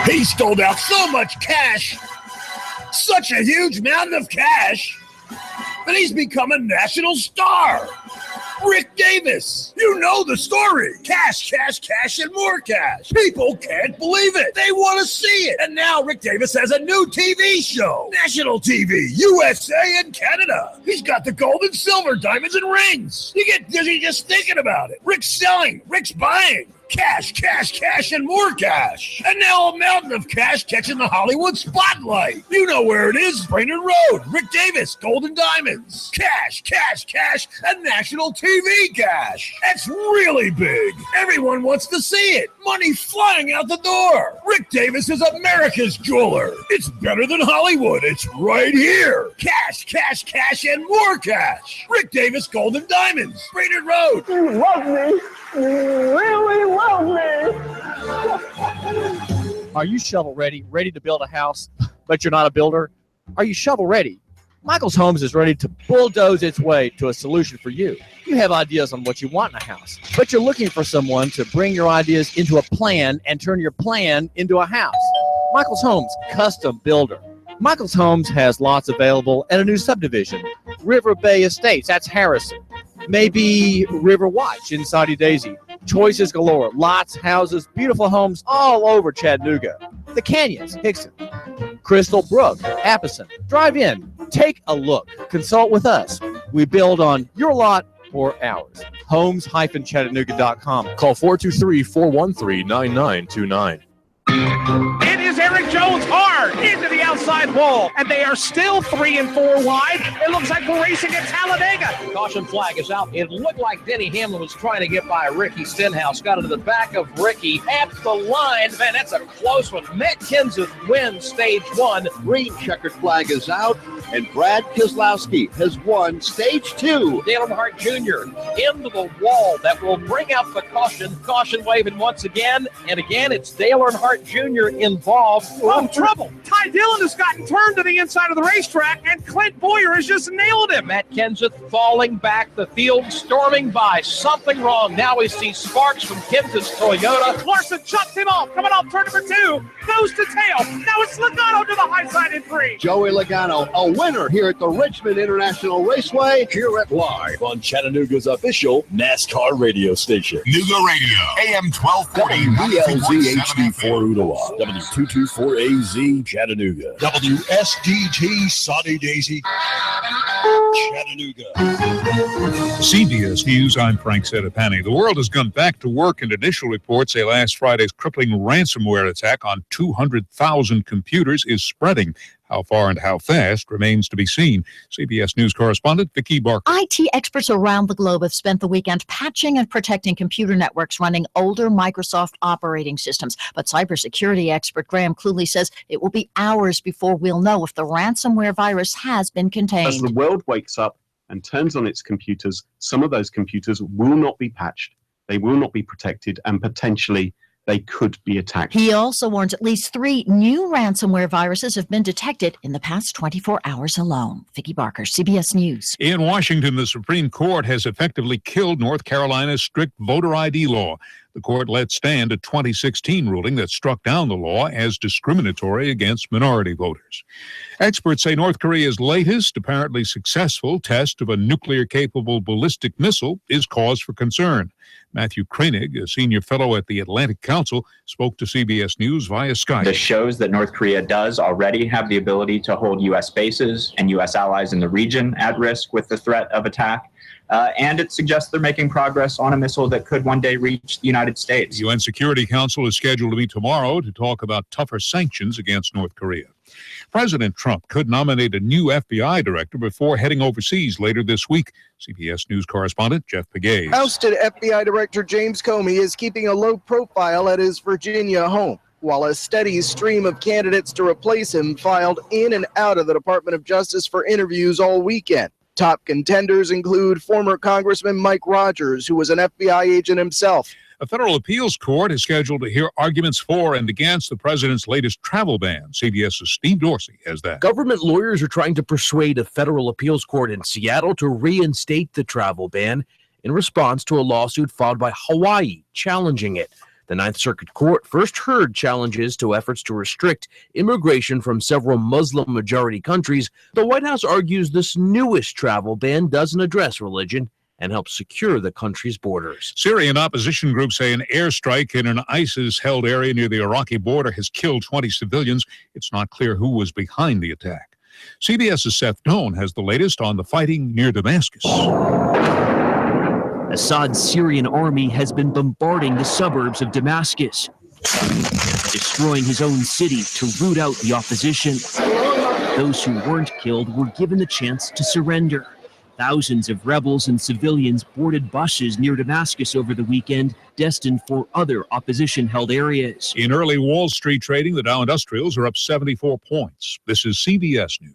S7: He stole out so much cash, such a huge mountain of cash, that he's become a national star. Rick Davis. You know the story. Cash, cash, cash, and more cash. People can't believe it. They want to see it. And now Rick Davis has a new TV show. National TV, USA and Canada. He's got the gold and silver, diamonds and rings. You get dizzy just thinking about it. Rick's selling. Rick's buying. Cash, cash, cash, and more cash. And now a mountain of cash catching the Hollywood spotlight. You know where it is, Brainerd Road. Rick Davis, Gold and Diamonds. Cash, cash, cash, and national TV cash. That's really big. Everyone wants to see it. Money flying out the door. Rick Davis is America's jeweler. It's better than Hollywood. It's right here. Cash, cash, cash, and more cash. Rick Davis, Gold and Diamonds. Brainerd Road.
S9: You love me. You really love me.
S1: Are you shovel ready to build a house, but you're not a builder? Are you shovel ready? Michael's Homes is ready to bulldoze its way to a solution for you. You have ideas on what you want in a house, but you're looking for someone to bring your ideas into a plan and turn your plan into a house. Michael's Homes, custom builder. Michael's Homes has lots available at a new subdivision, River Bay Estates, that's Harrison. Maybe River Watch in Saudi Daisy. Choices galore, lots, houses, beautiful homes all over Chattanooga. The Canyons, Hickson, Crystal Brook, Appison. Drive in, take a look, consult with us. We build on your lot or ours. Homes-Chattanooga.com.
S4: Call 423-413-9929.
S10: It is Eric Jones hard into the outside wall, and they are still 3 and 4 wide. It looks like we're racing at Talladega.
S11: Caution flag is out. It looked like Denny Hamlin was trying to get by Ricky Stenhouse. Got into the back of Ricky at the line. Man, that's a close one. Matt Kenseth wins stage 1.
S7: Green checkered flag is out, and Brad Keselowski has won stage 2.
S11: Dale Earnhardt Jr. into the wall. That will bring out the caution. Caution waving once again. And again, it's Dale Earnhardt Jr. involved.
S10: Oh, trouble. Ty Dillon has gotten turned to the inside of the racetrack, and Clint Boyer has just nailed him.
S11: Matt Kenseth falling back, the field storming by. Something wrong. Now we see sparks from Kenseth's Toyota.
S10: Larson chops him off. Coming off turn number 2. Nose to tail. Now it's Logano to the high side in 3.
S7: Joey Logano, a winner here at the Richmond International Raceway. Hear it live on Chattanooga's official NASCAR radio station.
S2: Nooga Radio, AM 1240,
S7: WBLZ HD4 Ottawa, W224AZ Chattanooga, WSDT Saudi Daisy Chattanooga.
S12: CBS News, I'm Frank Sedapani. The world has gone back to work, and initial reports say last Friday's crippling ransomware attack on 200,000 computers is spreading. How far and how fast remains to be seen. CBS News correspondent Vicki Barker.
S13: IT experts around the globe have spent the weekend patching and protecting computer networks running older Microsoft operating systems. But cybersecurity expert Graham Cluley says it will be hours before we'll know if the ransomware virus has been contained.
S14: As the world wakes up and turns on its computers, some of those computers will not be patched. They will not be protected, and potentially they could be attacked.
S13: He also warns at least 3 new ransomware viruses have been detected in the past 24 hours alone. Vicki Barker, CBS News.
S12: In Washington, the Supreme Court has effectively killed North Carolina's strict voter ID law. The court let stand a 2016 ruling that struck down the law as discriminatory against minority voters. Experts say North Korea's latest, apparently successful test of a nuclear-capable ballistic missile is cause for concern. Matthew Koenig, a senior fellow at the Atlantic Council, spoke to CBS News via Skype.
S15: This shows that North Korea does already have the ability to hold U.S. bases and U.S. allies in the region at risk with the threat of attack. And it suggests they're making progress on a missile that could one day reach the United States.
S12: The UN Security Council is scheduled to meet tomorrow to talk about tougher sanctions against North Korea. President Trump could nominate a new FBI director before heading overseas later this week. CBS News correspondent Jeff Pegues.
S16: Ousted FBI Director James Comey is keeping a low profile at his Virginia home, while a steady stream of candidates to replace him filed in and out of the Department of Justice for interviews all weekend. Top contenders include former Congressman Mike Rogers, who was an FBI agent himself.
S12: A federal appeals court is scheduled to hear arguments for and against the president's latest travel ban. CBS's Steve Dorsey has that.
S17: Government lawyers are trying to persuade a federal appeals court in Seattle to reinstate the travel ban in response to a lawsuit filed by Hawaii challenging it. The Ninth Circuit Court first heard challenges to efforts to restrict immigration from several Muslim-majority countries. The White House argues this newest travel ban doesn't address religion and help secure the country's borders.
S12: Syrian opposition groups say an airstrike in an ISIS-held area near the Iraqi border has killed 20 civilians. It's not clear who was behind the attack. CBS's Seth Doan has the latest on the fighting near Damascus.
S18: Assad's Syrian army has been bombarding the suburbs of Damascus, destroying his own city to root out the opposition. Those who weren't killed were given the chance to surrender. Thousands of rebels and civilians boarded buses near Damascus over the weekend, destined for other opposition-held areas.
S12: In early Wall Street trading, the Dow Industrials are up 74 points. This is CBS News.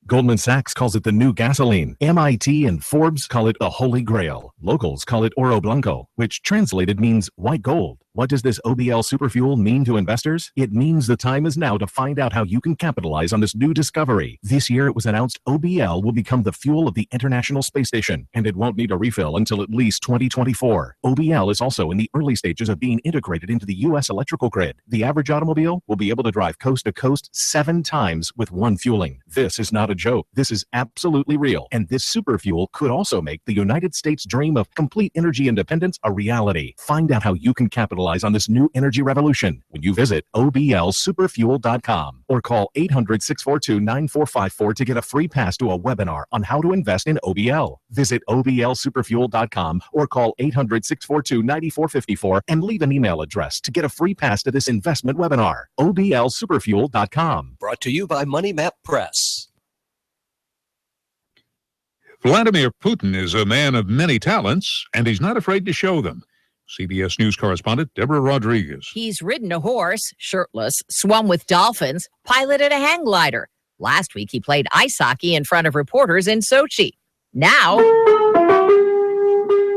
S19: Goldman Sachs calls it the new gasoline. MIT and Forbes call it the Holy Grail. Locals call it Oro Blanco, which translated means white gold. What does this OBL superfuel mean to investors? It means the time is now to find out how you can capitalize on this new discovery. This year it was announced OBL will become the fuel of the International Space Station, and it won't need a refill until at least 2024. OBL is also in the early stages of being integrated into the U.S. electrical grid. The average automobile will be able to drive coast to coast 7 times with one fueling. This is not a joke. This is absolutely real. And this superfuel could also make the United States dream of complete energy independence a reality. Find out how you can capitalize on this new energy revolution when you visit oblsuperfuel.com or call 800-642-9454 to get a free pass to a webinar on how to invest in OBL. Visit oblsuperfuel.com or call 800-642-9454 and leave an email address to get a free pass to this investment webinar. oblsuperfuel.com.
S20: Brought to you by Money Map Press.
S12: Vladimir Putin is a man of many talents, and he's not afraid to show them. CBS News correspondent Deborah Rodriguez.
S21: He's ridden a horse, shirtless, swum with dolphins, piloted a hang glider. Last week, he played ice hockey in front of reporters in Sochi. Now,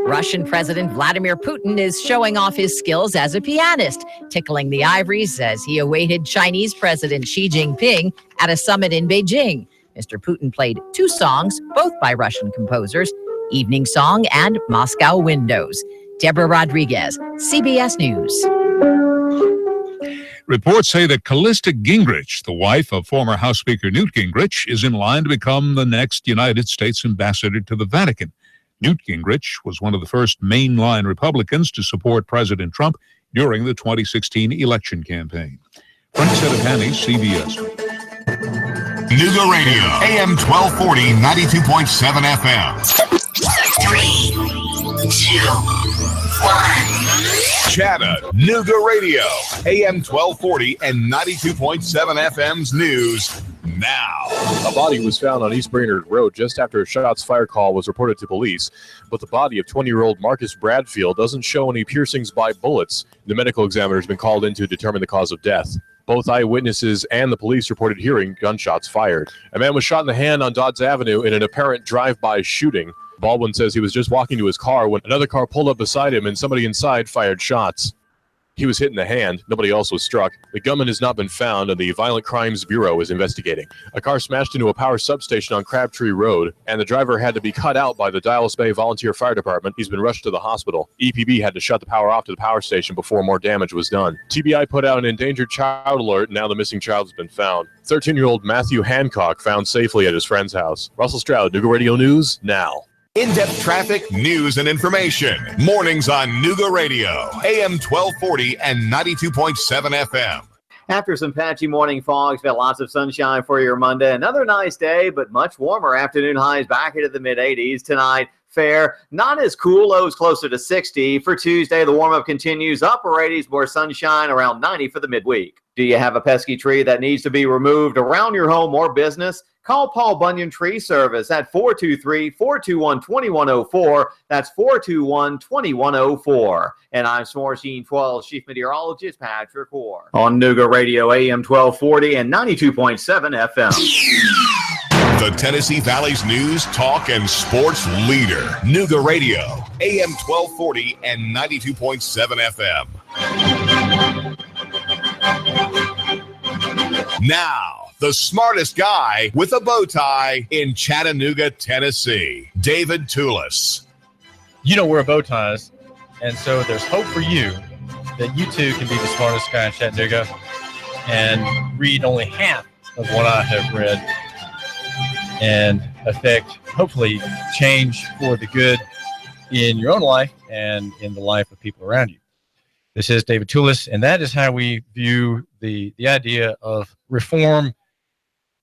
S21: Russian President Vladimir Putin is showing off his skills as a pianist, tickling the ivories as he awaited Chinese President Xi Jinping at a summit in Beijing. Mr. Putin played 2 songs, both by Russian composers, Evening Song and Moscow Windows. Deborah Rodriguez, CBS News.
S12: Reports say that Callista Gingrich, the wife of former House Speaker Newt Gingrich, is in line to become the next United States ambassador to the Vatican. Newt Gingrich was one of the first mainline Republicans to support President Trump during the 2016 election campaign. Frank Settahani, CBS.
S2: Nooga Radio, AM 1240, 92.7 FM.
S3: 3, 2, 1.
S2: Chattanooga Radio, AM 1240 and 92.7 FM's news now.
S4: A body was found on East Brainerd Road just after a shots fired call was reported to police, but the body of 20-year-old Marcus Bradfield doesn't show any piercings by bullets. The medical examiner has been called in to determine the cause of death. Both eyewitnesses and the police reported hearing gunshots fired. A man was shot in the hand on Dodds Avenue in an apparent drive-by shooting. Baldwin says he was just walking to his car when another car pulled up beside him and somebody inside fired shots. He was hit in the hand. Nobody else was struck. The gunman has not been found, and the Violent Crimes Bureau is investigating. A car smashed into a power substation on Crabtree Road, and the driver had to be cut out by the Dallas Bay Volunteer Fire Department. He's been rushed to the hospital. EPB had to shut the power off to the power station before more damage was done. TBI put out an endangered child alert, and now the missing child has been found. 13-year-old Matthew Hancock found safely at his friend's house. Russell Stroud, Nooga Radio News, now.
S2: In-depth traffic, news, and information. Mornings on Nooga Radio, AM 1240 and 92.7 FM.
S5: After some patchy morning fogs, got lots of sunshine for your Monday. Another nice day, but much warmer. Afternoon highs back into the mid-80s tonight. Fair, not as cool, lows closer to 60. For Tuesday, the warm-up continues. Upper 80s, more sunshine, around 90 for the midweek. Do you have a pesky tree that needs to be removed around your home or business? Call Paul Bunyan Tree Service at 423-421-2104. That's 421-2104. And I'm S'more Scene 12 Chief Meteorologist Patrick Orr. On Nooga Radio, AM 1240 and 92.7 FM.
S2: The Tennessee Valley's news, talk, and sports leader. Nooga Radio, AM 1240 and 92.7 FM. Now, the smartest guy with a bow tie in Chattanooga, Tennessee, David Tulis.
S1: You don't wear bow ties, and so there's hope for you that you too can be the smartest guy in Chattanooga and read only half of what I have read and affect hopefully change for the good in your own life and in the life of people around you. This is David Tulis, and that is how we view the idea of reform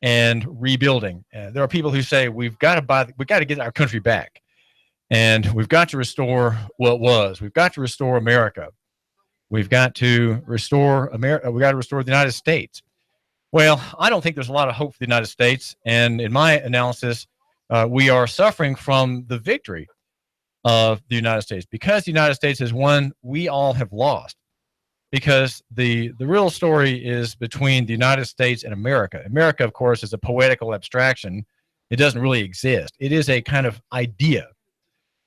S1: and rebuilding. There are people who say we've got to get our country back, and we've got to restore what was. We've got to restore America. We've got to restore America. We've got to restore the United States. Well, I don't think there's a lot of hope for the United States, and in my analysis, we are suffering from the victory of the United States. Because the United States has won, we all have lost. Because the real story is between the United States and America. America, of course, is a poetical abstraction. It doesn't really exist. It is a kind of idea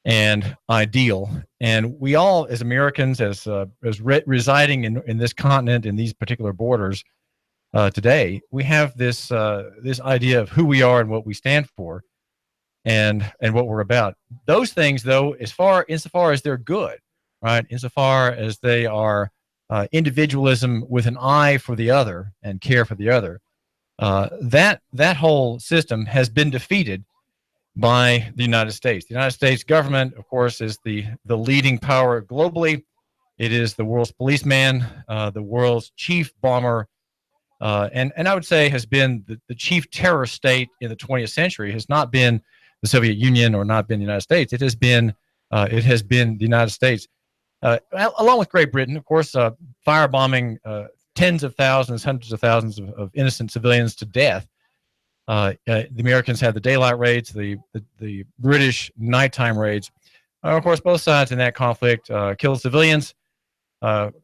S1: and ideal. And we all, as Americans, as residing in this continent, in these particular borders today, we have this idea of who we are and what we stand for, and what we're about. Those things, though, insofar as they're good, right? Insofar as they are individualism with an eye for the other and care for the other, that whole system has been defeated by the United States. The United States government, of course, is the leading power globally. It is the world's policeman, the world's chief bomber, and I would say has been the chief terror state in the 20th century. Has not been the Soviet Union or not been the United States. It has been the United States, along with Great Britain, of course, firebombing tens of thousands, hundreds of thousands of innocent civilians to death. The Americans had the daylight raids, the British nighttime raids. Of course, both sides in that conflict killed civilians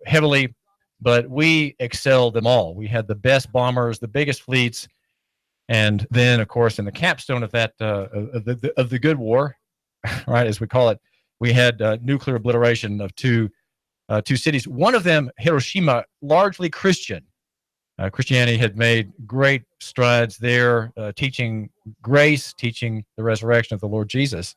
S1: heavily, but we excelled them all. We had the best bombers, the biggest fleets, and then, of course, in the capstone of that of the good war, right, as we call it, we had nuclear obliteration of two cities. One of them, Hiroshima, largely Christian. Christianity had made great strides there, teaching grace, teaching the resurrection of the Lord Jesus.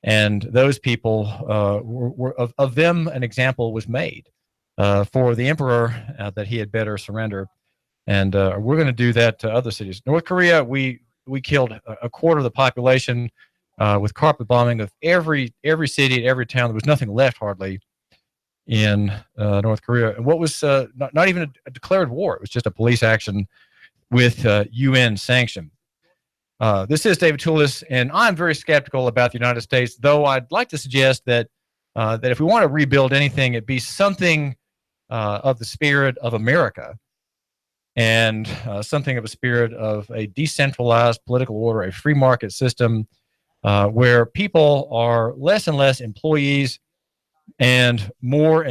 S1: And those people, of them, an example was made for the emperor that he had better surrender. And we're going to do that to other cities. North Korea, we killed a quarter of the population with carpet bombing of every city, every town. There was nothing left hardly in North Korea. And what was not even a declared war. It was just a police action with UN sanction. This is David Tulis, and I'm very skeptical about the United States, though I'd like to suggest that if we want to rebuild anything, it be something of the spirit of America, and something of a spirit of a decentralized political order, a free market system where people are less and less employees and more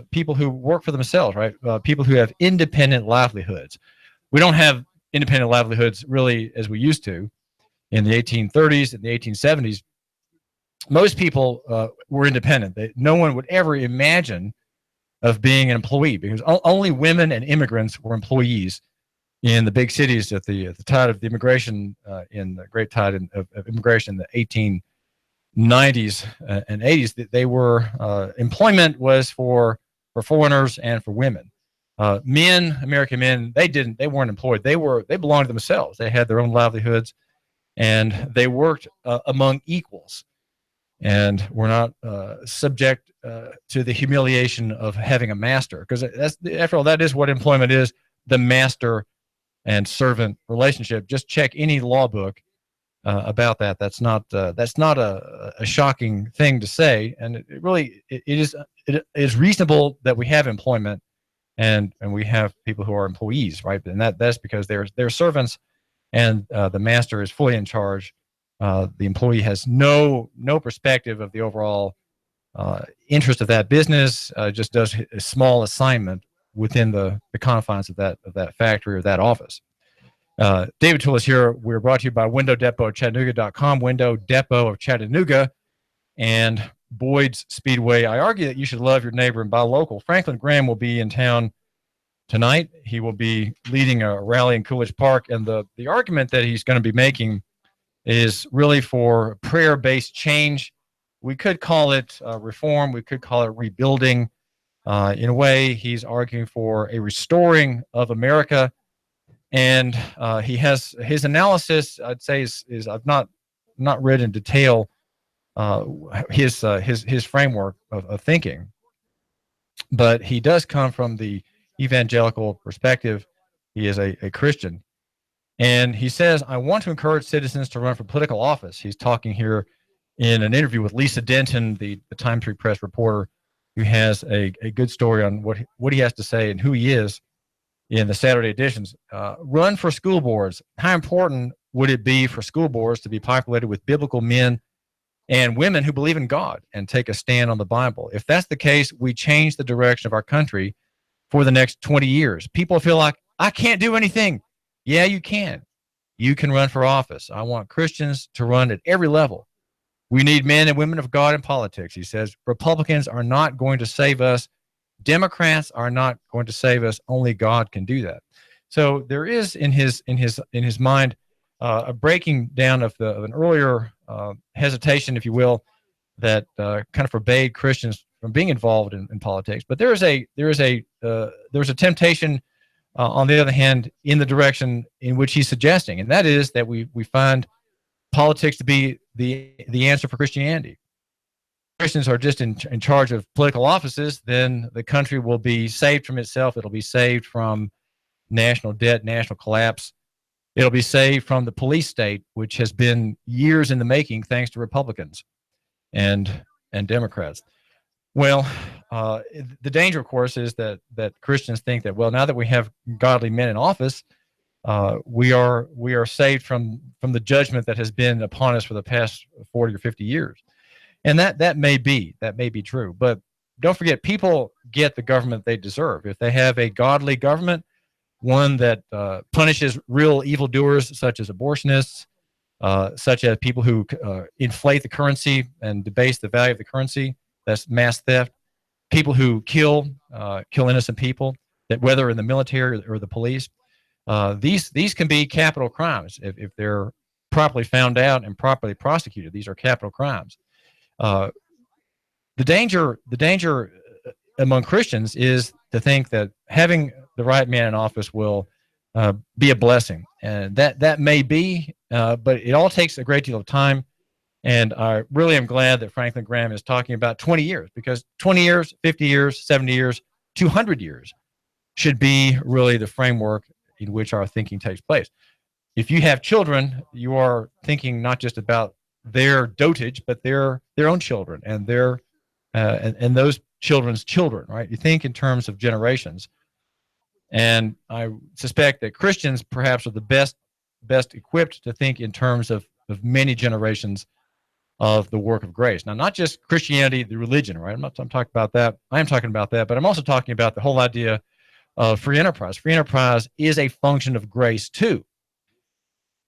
S1: people who work for themselves, right? People who have independent livelihoods. We don't have independent livelihoods really as we used to in the 1830s and the 1870s. Most people were independent. No one would ever imagine of being an employee, because only women and immigrants were employees in the big cities at the tide of the immigration, in the great tide of immigration in the 1890s and 80s. They were employment was for foreigners and for women. American men, they weren't employed. They belonged to themselves. They had their own livelihoods, and they worked among equals, and were not subject to the humiliation of having a master, because after all, that is what employment is, the master and servant relationship. Just check any law book about that. That's not a shocking thing to say, and it is reasonable that we have employment, and we have people who are employees, right? And that's because they're servants, and the master is fully in charge. The employee has no perspective of the overall interest of that business. Just does a small assignment within the confines of that factory or that office. David Tulis here. We're brought to you by Window Depot of Chattanooga.com, Window Depot of Chattanooga, and Boyd's Speedway. I argue that you should love your neighbor and buy local. Franklin Graham will be in town tonight. He will be leading a rally in Coolidge Park, and the argument that he's going to be making is really for prayer-based change. We could call it reform. We could call it rebuilding. In a way, he's arguing for a restoring of America. And he has his analysis, I'd say, is I've not not read in detail his framework of thinking, but he does come from the evangelical perspective. He is a Christian, and he says, "I want to encourage citizens to run for political office." He's talking here in an interview with Lisa Denton, the Times Free Press reporter, who has a good story on what he has to say and who he is in the Saturday editions. Run for school boards. How important would it be for school boards to be populated with biblical men and women who believe in God and take a stand on the Bible? If that's the case, we change the direction of our country for the next 20 years. People feel like, I can't do anything. Yeah, you can. You can run for office. I want Christians to run at every level. We need men and women of God in politics, he says. Republicans are not going to save us. Democrats are not going to save us. Only God can do that. So there is in his mind a breaking down of an earlier hesitation, if you will, that kind of forbade Christians from being involved in politics. But there's a temptation, on the other hand, in the direction in which he's suggesting, and that is that we find politics to be the answer for Christianity. Christians are just in charge of political offices, then the country will be saved from itself. It'll be saved from national debt, national collapse. It'll be saved from the police state, which has been years in the making thanks to Republicans and Democrats. Well, the danger, of course, is that Christians think that, well, now that we have godly men in office, we are saved from the judgment that has been upon us for the past 40 or 50 years. And that may be true. But don't forget, people get the government they deserve. If they have a godly government, one that punishes real evildoers such as abortionists, such as people who inflate the currency and debase the value of the currency, that's mass theft, people who kill innocent people, that whether in the military or the police, these can be capital crimes if they're properly found out and properly prosecuted. These are capital crimes. The danger among Christians is to think that having the right man in office will be a blessing, and that may be, but it all takes a great deal of time. And I really am glad that Franklin Graham is talking about 20 years, because 20 years, 50 years, 70 years, 200 years should be really the framework in which our thinking takes place. If you have children, you are thinking not just about their dotage, but their own children and their and those children's children, right? You think in terms of generations. And I suspect that Christians perhaps are the best equipped to think in terms of many generations of the work of grace. Now, not just Christianity, the religion, right? I'm talking about that. I am talking about that, but I'm also talking about the whole idea of free enterprise. Free enterprise is a function of grace too,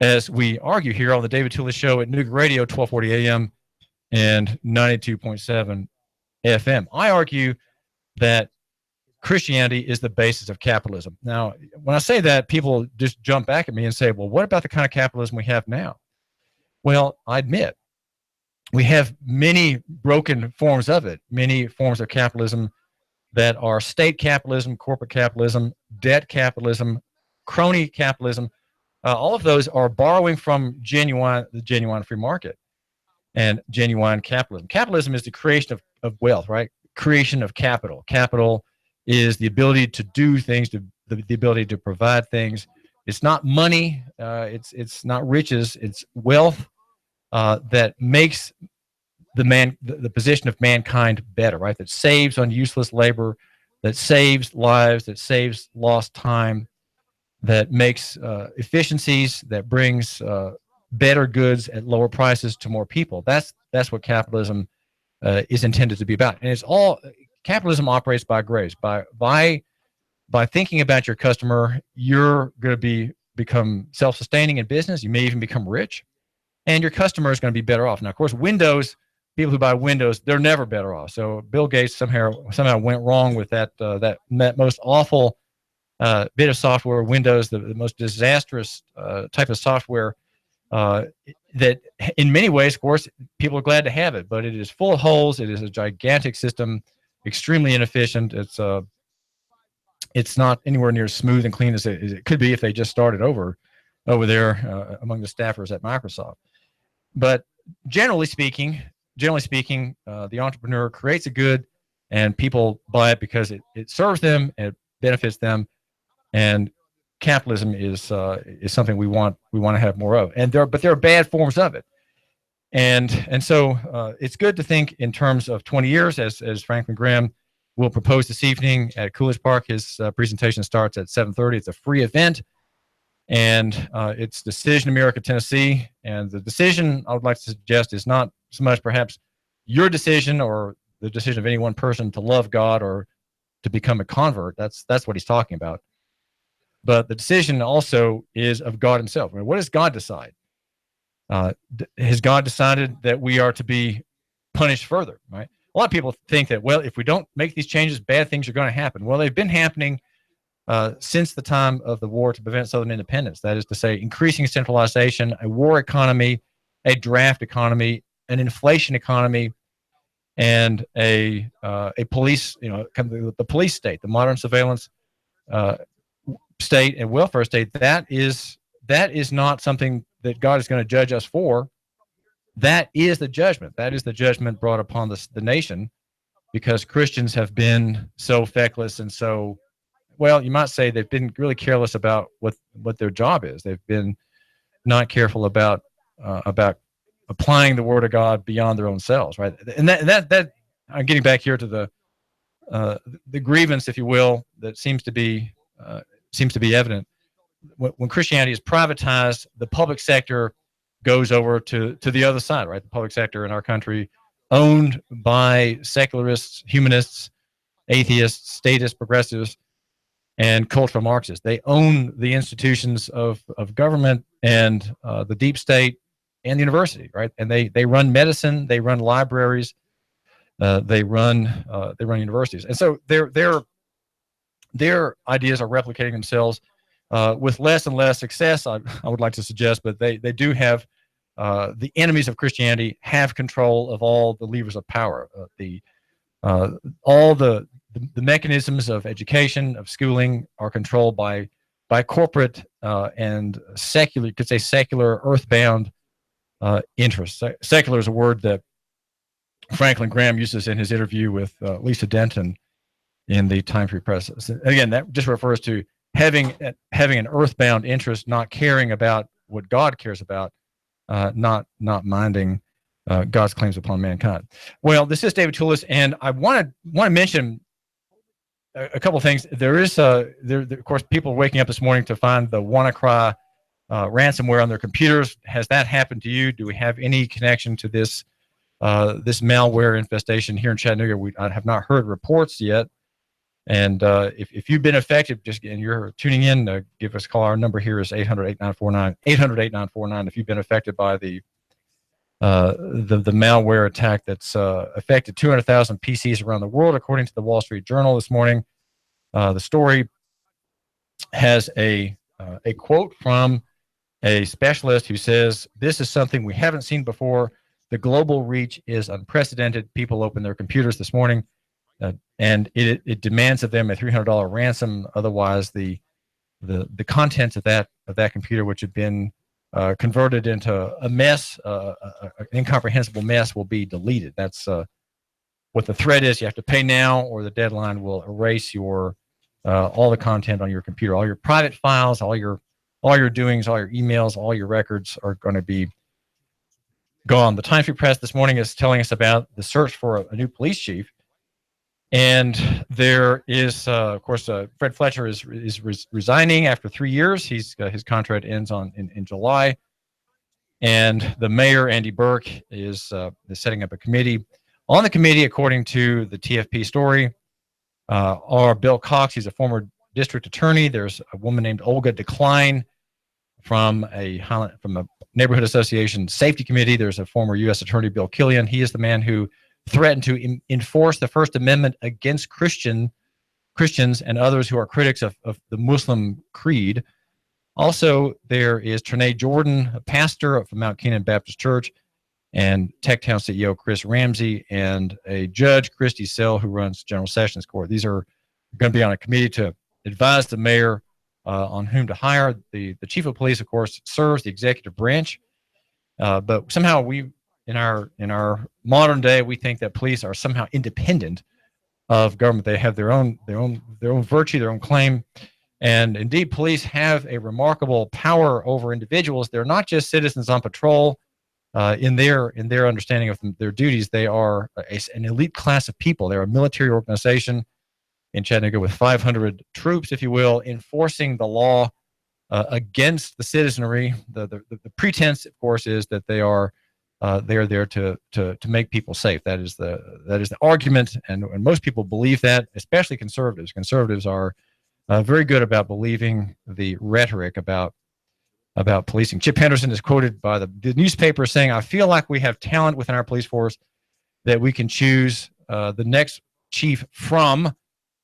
S1: as we argue here on the David Tulis Show at Nooga Radio, 1240 AM and 92.7 FM. I argue that Christianity is the basis of capitalism. Now, when I say that, people just jump back at me and say, well, what about the kind of capitalism we have now? Well, I admit, we have many broken forms of it, many forms of capitalism that are state capitalism, corporate capitalism, debt capitalism, crony capitalism. All of those are borrowing from the genuine free market and genuine capitalism. Capitalism is the creation of wealth, right? Creation of capital. Capital is the ability to do things, the ability to provide things. It's not money. It's not riches. It's wealth that makes the position of mankind better, right? That saves on useless labor, that saves lives, that saves lost time, that makes efficiencies, that brings better goods at lower prices to more people. That's what capitalism is intended to be about. And it's all capitalism operates by grace. By thinking about your customer, you're going to become self-sustaining in business. You may even become rich, and your customer is going to be better off. Now, of course, people who buy Windows, they're never better off. So Bill Gates somehow went wrong with that most awful bit of software, Windows, the most disastrous type of software that in many ways, of course, people are glad to have it, but it is full of holes. It is a gigantic system, extremely inefficient. It's not anywhere near as smooth and clean as it could be if they just started over there among the staffers at Microsoft. But generally speaking, the entrepreneur creates a good, and people buy it because it serves them and it benefits them. And capitalism is something we want to have more of. And there are bad forms of it. And so it's good to think in terms of 20 years, as Franklin Graham will propose this evening at Coolidge Park. His presentation starts at 7:30. It's a free event, and it's Decision America, Tennessee. And the decision I would like to suggest is not so much perhaps your decision or the decision of any one person to love God or to become a convert. That's what he's talking about. But the decision also is of God himself. I mean, what does God decide? Has God decided that we are to be punished further, right? A lot of people think that, well, if we don't make these changes, bad things are going to happen. Well, they've been happening since the time of the war to prevent Southern independence. That is to say, increasing centralization, a war economy, a draft economy, an inflation economy, and a police, the police state, the modern surveillance state and welfare state. That is not something that God is going to judge us for. That is the judgment. That is the judgment brought upon the nation, because Christians have been so feckless and so, well, you might say they've been really careless about what their job is. They've been not careful about applying the Word of God beyond their own selves, right? And that I'm getting back here to the grievance, if you will, that seems to be evident. When Christianity is privatized, the public sector goes over to the other side, right? The public sector in our country, owned by secularists, humanists, atheists, statists, progressives, and cultural Marxists. They own the institutions of government and the deep state and the university, right? And they run medicine, they run libraries, they run universities, and so their ideas are replicating themselves with less and less success, I would like to suggest, but they do have the enemies of Christianity have control of all the levers of power, all the mechanisms of education, of schooling, are controlled by corporate and secular, you could say secular, earthbound interests. Secular is a word that Franklin Graham uses in his interview with Lisa Denton in the Time Free Press. Again, that just refers to having an earthbound interest, not caring about what God cares about, not minding God's claims upon mankind. Well, this is David Tulis, and I want to mention a couple of things. There is of course, people waking up this morning to find the WannaCry ransomware on their computers. Has that happened to you? Do we have any connection to this malware infestation here in Chattanooga? I have not heard reports yet. And if you've been affected, and you're tuning in, give us a call. Our number here is 800-8949, 800-8949. If you've been affected by the malware attack that's affected 200,000 PCs around the world, according to the Wall Street Journal this morning. The story has a quote from a specialist who says, "This is something we haven't seen before. The global reach is unprecedented." People opened their computers this morning, and it demands of them a $300 ransom. Otherwise, the contents of that computer, which had been converted into a mess, an incomprehensible mess, will be deleted. That's what the threat is. You have to pay now, or the deadline will erase your all the content on your computer, all your private files, all your doings, all your emails, all your records are going to be gone. The Time Free Press this morning is telling us about the search for a new police chief. And there is, of course, Fred Fletcher is resigning after 3 years. His contract ends in July, and the mayor, Andy Burke, is setting up a committee. On the committee, according to the TFP story, are Bill Cox. He's a former district attorney. There's a woman named Olga Decline from a neighborhood association safety committee. There's a former U.S. attorney, Bill Killian. He is the man who threatened to enforce the First Amendment against Christians and others who are critics of the Muslim creed. Also, there is Trinae Jordan, a pastor from Mount Canaan Baptist Church, and Techtown CEO Chris Ramsey, and a judge, Christy Sell, who runs General Sessions Court. These are going to be on a committee to advise the mayor on whom to hire. The chief of police, of course, serves the executive branch. But somehow in our modern day, we think that police are somehow independent of government. They have their own virtue, their own claim. And indeed, police have a remarkable power over individuals. They're not just citizens on patrol. In their understanding of their duties, they are an elite class of people. They're a military organization in Chattanooga with 500 troops, if you will, enforcing the law against the citizenry. The pretense, of course, is that they are there to make people safe. That is the argument, and most people believe that, especially conservatives. Conservatives are very good about believing the rhetoric about policing. Chip Henderson is quoted by the newspaper saying, "I feel like we have talent within our police force that we can choose the next chief from.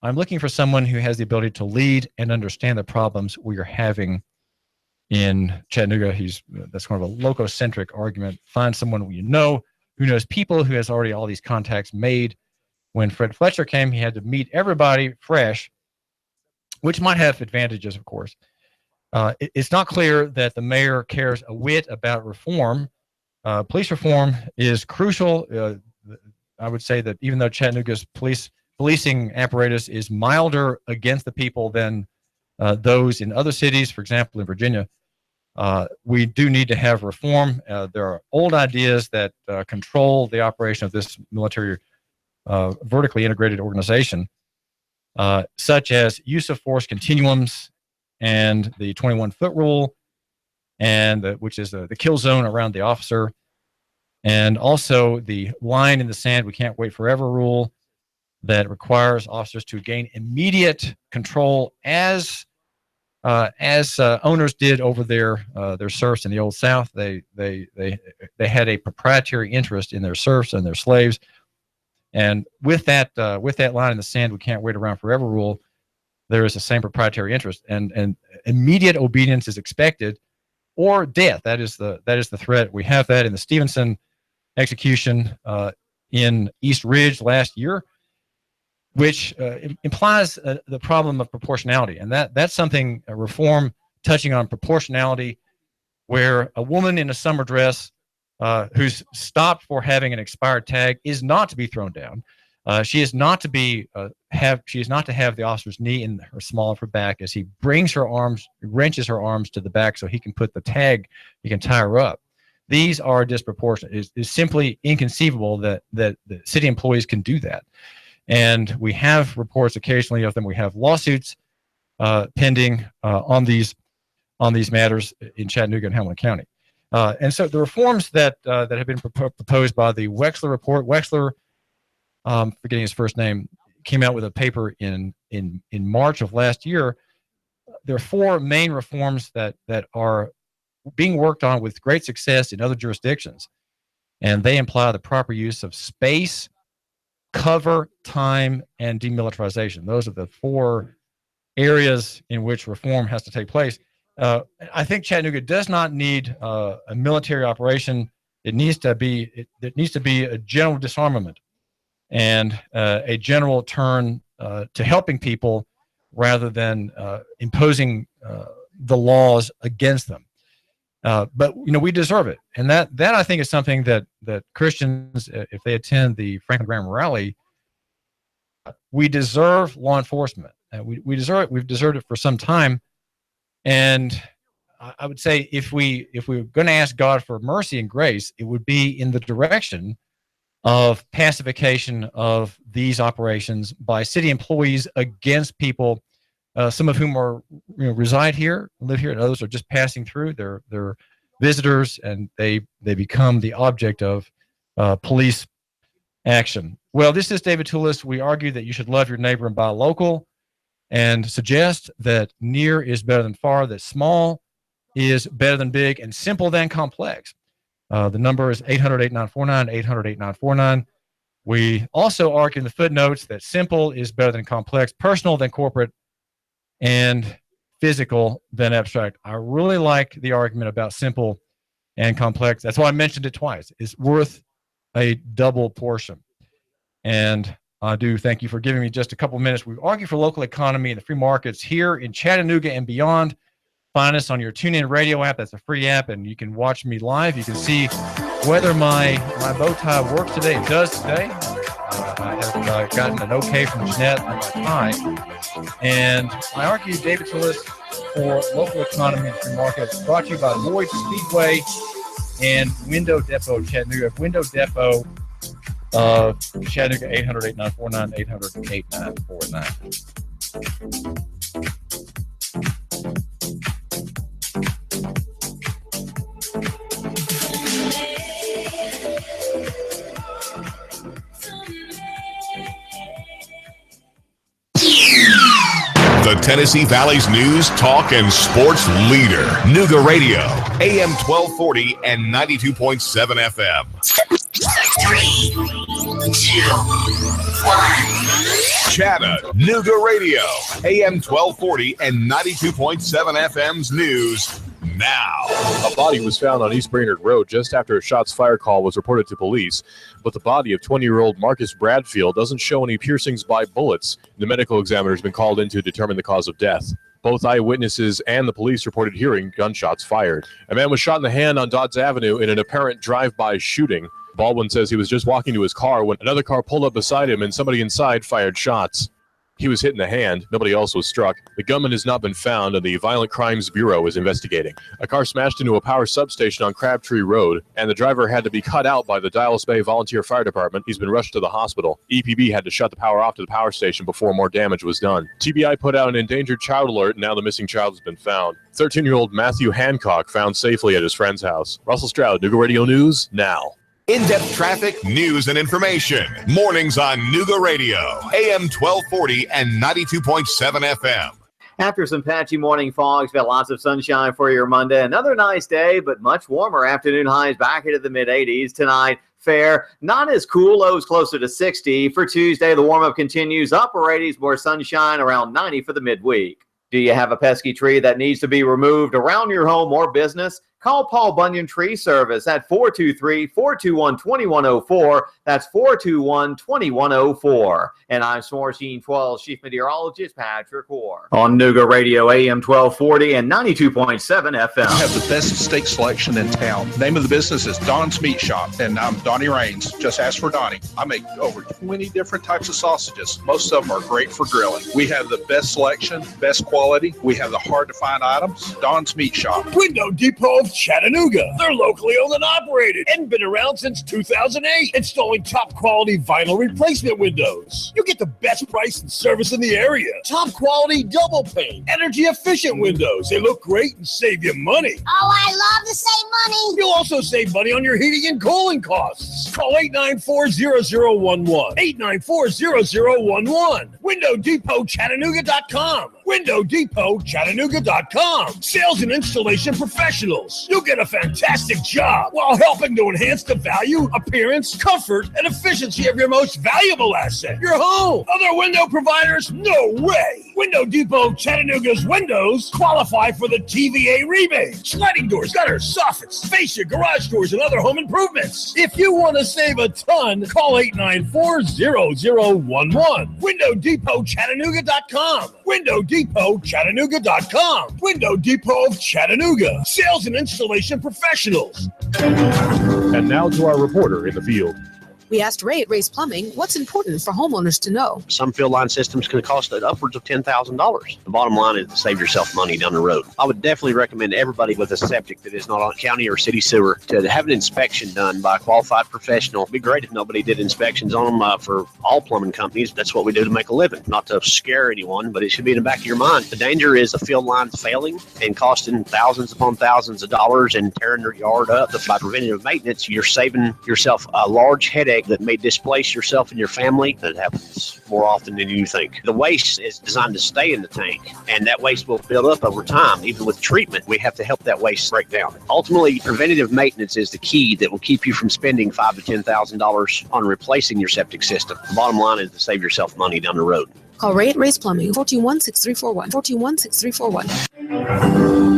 S1: I'm looking for someone who has the ability to lead and understand the problems we are having in Chattanooga." That's kind of a loco-centric argument. Find someone who knows people, who has already all these contacts made. When Fred Fletcher came, he had to meet everybody fresh, which might have advantages, of course. It's not clear that the mayor cares a whit about reform. Police reform is crucial. I would say that even though Chattanooga's policing apparatus is milder against the people than those in other cities, for example, in Virginia, we do need to have reform. There are old ideas that control the operation of this military vertically integrated organization, such as use of force continuums and the 21-foot rule, and which is the kill zone around the officer, and also the line in the sand, we can't wait forever rule that requires officers to gain immediate control as owners did over their serfs in the Old South. They had a proprietary interest in their serfs and their slaves, and with that line in the sand, we can't wait around forever rule, there is the same proprietary interest, and immediate obedience is expected, or death. That is the threat. We have that in the Stevenson execution in East Ridge last year, which implies the problem of proportionality, and that's something, a reform touching on proportionality, where a woman in a summer dress who's stopped for having an expired tag is not to be thrown down. She is not to have the officer's knee in her small of her back as he brings her arms, wrenches her arms to the back so he can put the tag, he can tie her up. These are disproportionate. It's simply inconceivable that the city employees can do that. And we have reports occasionally of them. We have lawsuits pending on these matters in Chattanooga and Hamilton County. And so the reforms that have been proposed by the Wexler report, Wexler, forgetting his first name, came out with a paper in March of last year. There are four main reforms that are being worked on with great success in other jurisdictions, and they imply the proper use of space, cover, time, and demilitarization. Those are the four areas in which reform has to take place. I think Chattanooga does not need a military operation. It needs to be a general disarmament and a general turn to helping people rather than imposing the laws against them. But we deserve it, and that I think is something that Christians, if they attend the Franklin Graham rally, we deserve law enforcement. We deserve it. We've deserved it for some time, and I would say if we're going to ask God for mercy and grace, it would be in the direction of pacification of these operations by city employees against people, some of whom are reside here, live here, and others are just passing through. They're visitors, and they become the object of police action. Well, this is David Tulis. We argue that you should love your neighbor and buy local, and suggest that near is better than far, that small is better than big, and simple than complex. The number is 800-8949, 800-8949. We also argue in the footnotes that simple is better than complex, personal than corporate, and physical than abstract. I really like the argument about simple and complex. That's why I mentioned it twice. It's worth a double portion. And I do thank you for giving me just a couple minutes. We argue for local economy and the free markets here in Chattanooga and beyond. Find us on your TuneIn Radio app. That's a free app, and you can watch me live. You can see whether my bow tie works today. It does today. I have gotten an okay from Jeanette on my tie. And I argue David Tulis for Local Economy and Free Market. Brought to you by Lloyd Speedway and Window Depot Chattanooga. Window Depot Chattanooga, 800-8949, 800-8949.
S2: The Tennessee Valley's news, talk, and sports leader. Nooga Radio, AM 1240 and 92.7 FM.
S3: 3, 2, 1.
S2: Chattanooga Radio, AM 1240 and 92.7 FM's news now.
S4: A body was found on East Brainerd Road just after a shots fired call was reported to police, but the body of 20-year-old Marcus Bradfield doesn't show any piercings by bullets. The medical examiner has been called in to determine the cause of death. Both eyewitnesses and the police reported hearing gunshots fired. A man was shot in the hand on Dodds Avenue in an apparent drive-by shooting. Baldwin says he was just walking to his car when another car pulled up beside him and somebody inside fired shots. He was hit in the hand. Nobody else was struck. The gunman has not been found, and the Violent Crimes Bureau is investigating. A car smashed into a power substation on Crabtree Road, and the driver had to be cut out by the Dallas Bay Volunteer Fire Department. He's been rushed to the hospital. EPB had to shut the power off to the power station before more damage was done. TBI put out an endangered child alert, and now the missing child has been found. 13-year-old Matthew Hancock found safely at his friend's house. Russell Stroud, Nooga Radio News, now.
S2: In-depth traffic, news, and information. Mornings on Nooga Radio, AM 1240 and 92.7 FM.
S5: After some patchy morning fogs, got lots of sunshine for your Monday. Another nice day, but much warmer. Afternoon highs back into the mid-80s tonight. Fair, not as cool, lows closer to 60. For Tuesday, the warm-up continues. Upper 80s, more sunshine, around 90 for the midweek. Do you have a pesky tree that needs to be removed around your home or business? Call Paul Bunyan Tree Service at 423-421-2104. That's 421-2104. And I'm S'mores Gene 12 Chief Meteorologist Patrick Orr. On Nooga Radio, AM 1240 and 92.7 FM.
S10: I have the best steak selection in town. Name of the business is Don's Meat Shop, and I'm Donnie Raines. Just ask for Donnie. I make over 20 different types of sausages. Most of them are great for grilling. We have the best selection, best quality. We have the hard-to-find items. Don's Meat Shop.
S7: Window Depot of Chattanooga. They're locally owned and operated and been around since 2008. Installing top quality vinyl replacement windows. You get the best price and service in the area. Top quality double pane, energy efficient windows. They look great and save you money.
S9: Oh, I love to save money.
S7: You'll also save money on your heating and cooling costs. Call 894-0011. 894-0011. WindowDepotChattanooga.com. WindowDepotChattanooga.com. Sales and installation professionals. You'll get a fantastic job while helping to enhance the value, appearance, comfort, and efficiency of your most valuable asset, your home. Other window providers? No way. Window Depot Chattanooga's windows qualify for the TVA rebate. Sliding doors, gutters, soffits, fascia, garage doors, and other home improvements. If you want to save a ton, call 894-0011. WindowDepotChattanooga.com. WindowDepotChattanooga.com. Window Depot of Chattanooga. Sales and installation professionals.
S4: And now to our reporter in the field.
S6: We asked Ray at Ray's Plumbing what's important for homeowners to know.
S22: Some field line systems can cost upwards of $10,000. The bottom line is to save yourself money down the road. I would definitely recommend everybody with a septic that is not on county or city sewer to have an inspection done by a qualified professional. It'd be great if nobody did inspections on them for all plumbing companies. That's what we do to make a living. Not to scare anyone, but it should be in the back of your mind. The danger is the field line failing and costing thousands upon thousands of dollars and tearing your yard up. By preventative maintenance, you're saving yourself a large headache that may displace yourself and your family. That happens more often than you think. The waste is designed to stay in the tank, and that waste will build up over time. Even with treatment, we have to help that waste break down. Ultimately, preventative maintenance is the key that will keep you from spending $5,000 to $10,000 on replacing your septic system. The bottom line is to save yourself money down the road.
S6: Call Ray at Ray's Plumbing, 421-6341, 421-6341.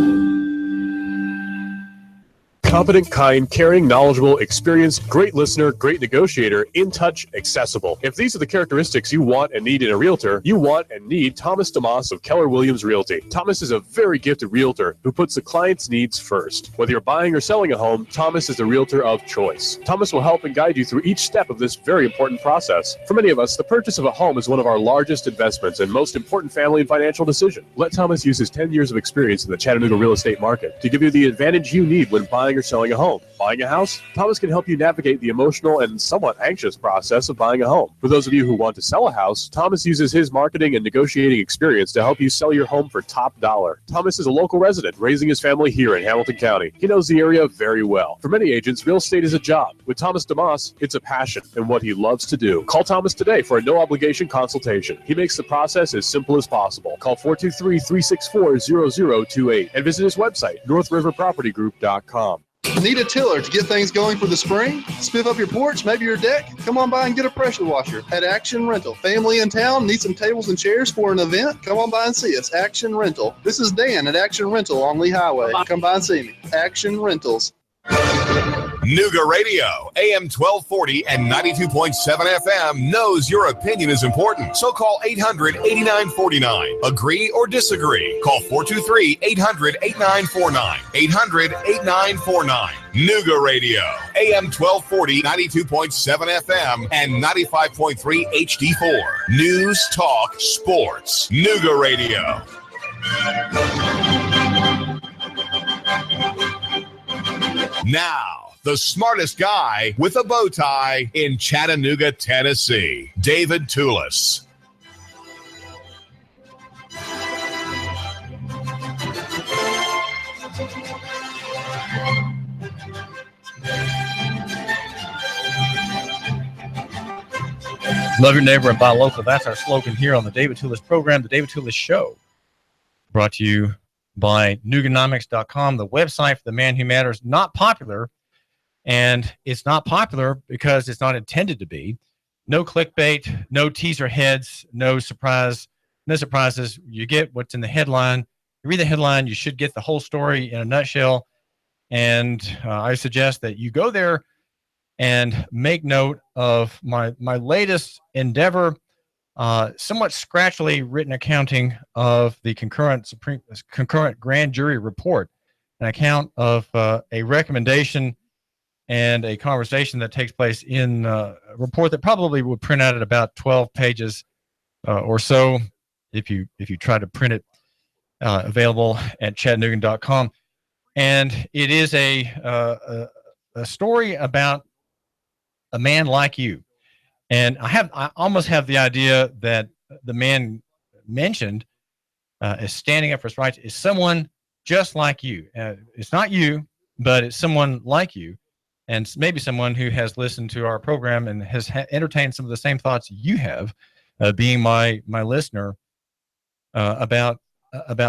S4: Competent, kind, caring, knowledgeable, experienced, great listener, great negotiator, in touch, accessible. If these are the characteristics you want and need in a realtor, you want and need Thomas DeMoss of Keller Williams Realty. Thomas is a very gifted realtor who puts the client's needs first. Whether you're buying or selling a home, Thomas is the realtor of choice. Thomas will help and guide you through each step of this very important process. For many of us, the purchase of a home is one of our largest investments and most important family and financial decision. Let Thomas use his 10 years of experience in the Chattanooga real estate market to give you the advantage you need when buying or selling a home. Buying a house? Thomas can help you navigate the emotional and somewhat anxious process of buying a home. For those of you who want to sell a house, Thomas uses his marketing and negotiating experience to help you sell your home for top dollar. Thomas is a local resident, raising his family here in Hamilton County. He knows the area very well. For many agents, real estate is a job. With Thomas DeMoss, it's a passion and what he loves to do. Call Thomas today for a no-obligation consultation. He makes the process as simple as possible. Call 423-364-0028 and visit his website, northriverpropertygroup.com.
S8: Need a tiller to get things going for the spring? Spiff up your porch, maybe your deck? Come on by and get a pressure washer at Action Rental. Family in town, need some tables and chairs for an event? Come on by and see us. Action Rental. This is Dan at Action Rental on Lee Highway. Come by and see me. Action Rentals.
S2: Nooga Radio, AM 1240 and 92.7 FM knows your opinion is important. So call 800-8949. Agree or disagree? Call 423-800-8949. 800-8949. Nooga Radio, AM 1240, 92.7 FM, and 95.3 HD4. News, talk, sports. Nooga Radio. Now, the smartest guy with a bow tie in Chattanooga, Tennessee, David Tulis.
S1: Love your neighbor and buy local. That's our slogan here on the David Tulis program, the David Tulis Show. Brought to you by Nooganomics.com, the website for the man who matters. Not popular. And it's not popular because it's not intended to be. No clickbait, no teaser heads, no surprises. You get what's in the headline. You read the headline, you should get the whole story in a nutshell. And I suggest that you go there and make note of my latest endeavor, somewhat scratchily written accounting of the concurrent grand jury report, an account of a recommendation and a conversation that takes place in a report that probably would print out at about 12 pages or so if you try to print it, available at Chattanooga.com. And it is a story about a man like you. And I almost have the idea that the man mentioned as standing up for his rights is someone just like you. It's not you, but it's someone like you. And maybe someone who has listened to our program and has entertained some of the same thoughts you have, being my listener, about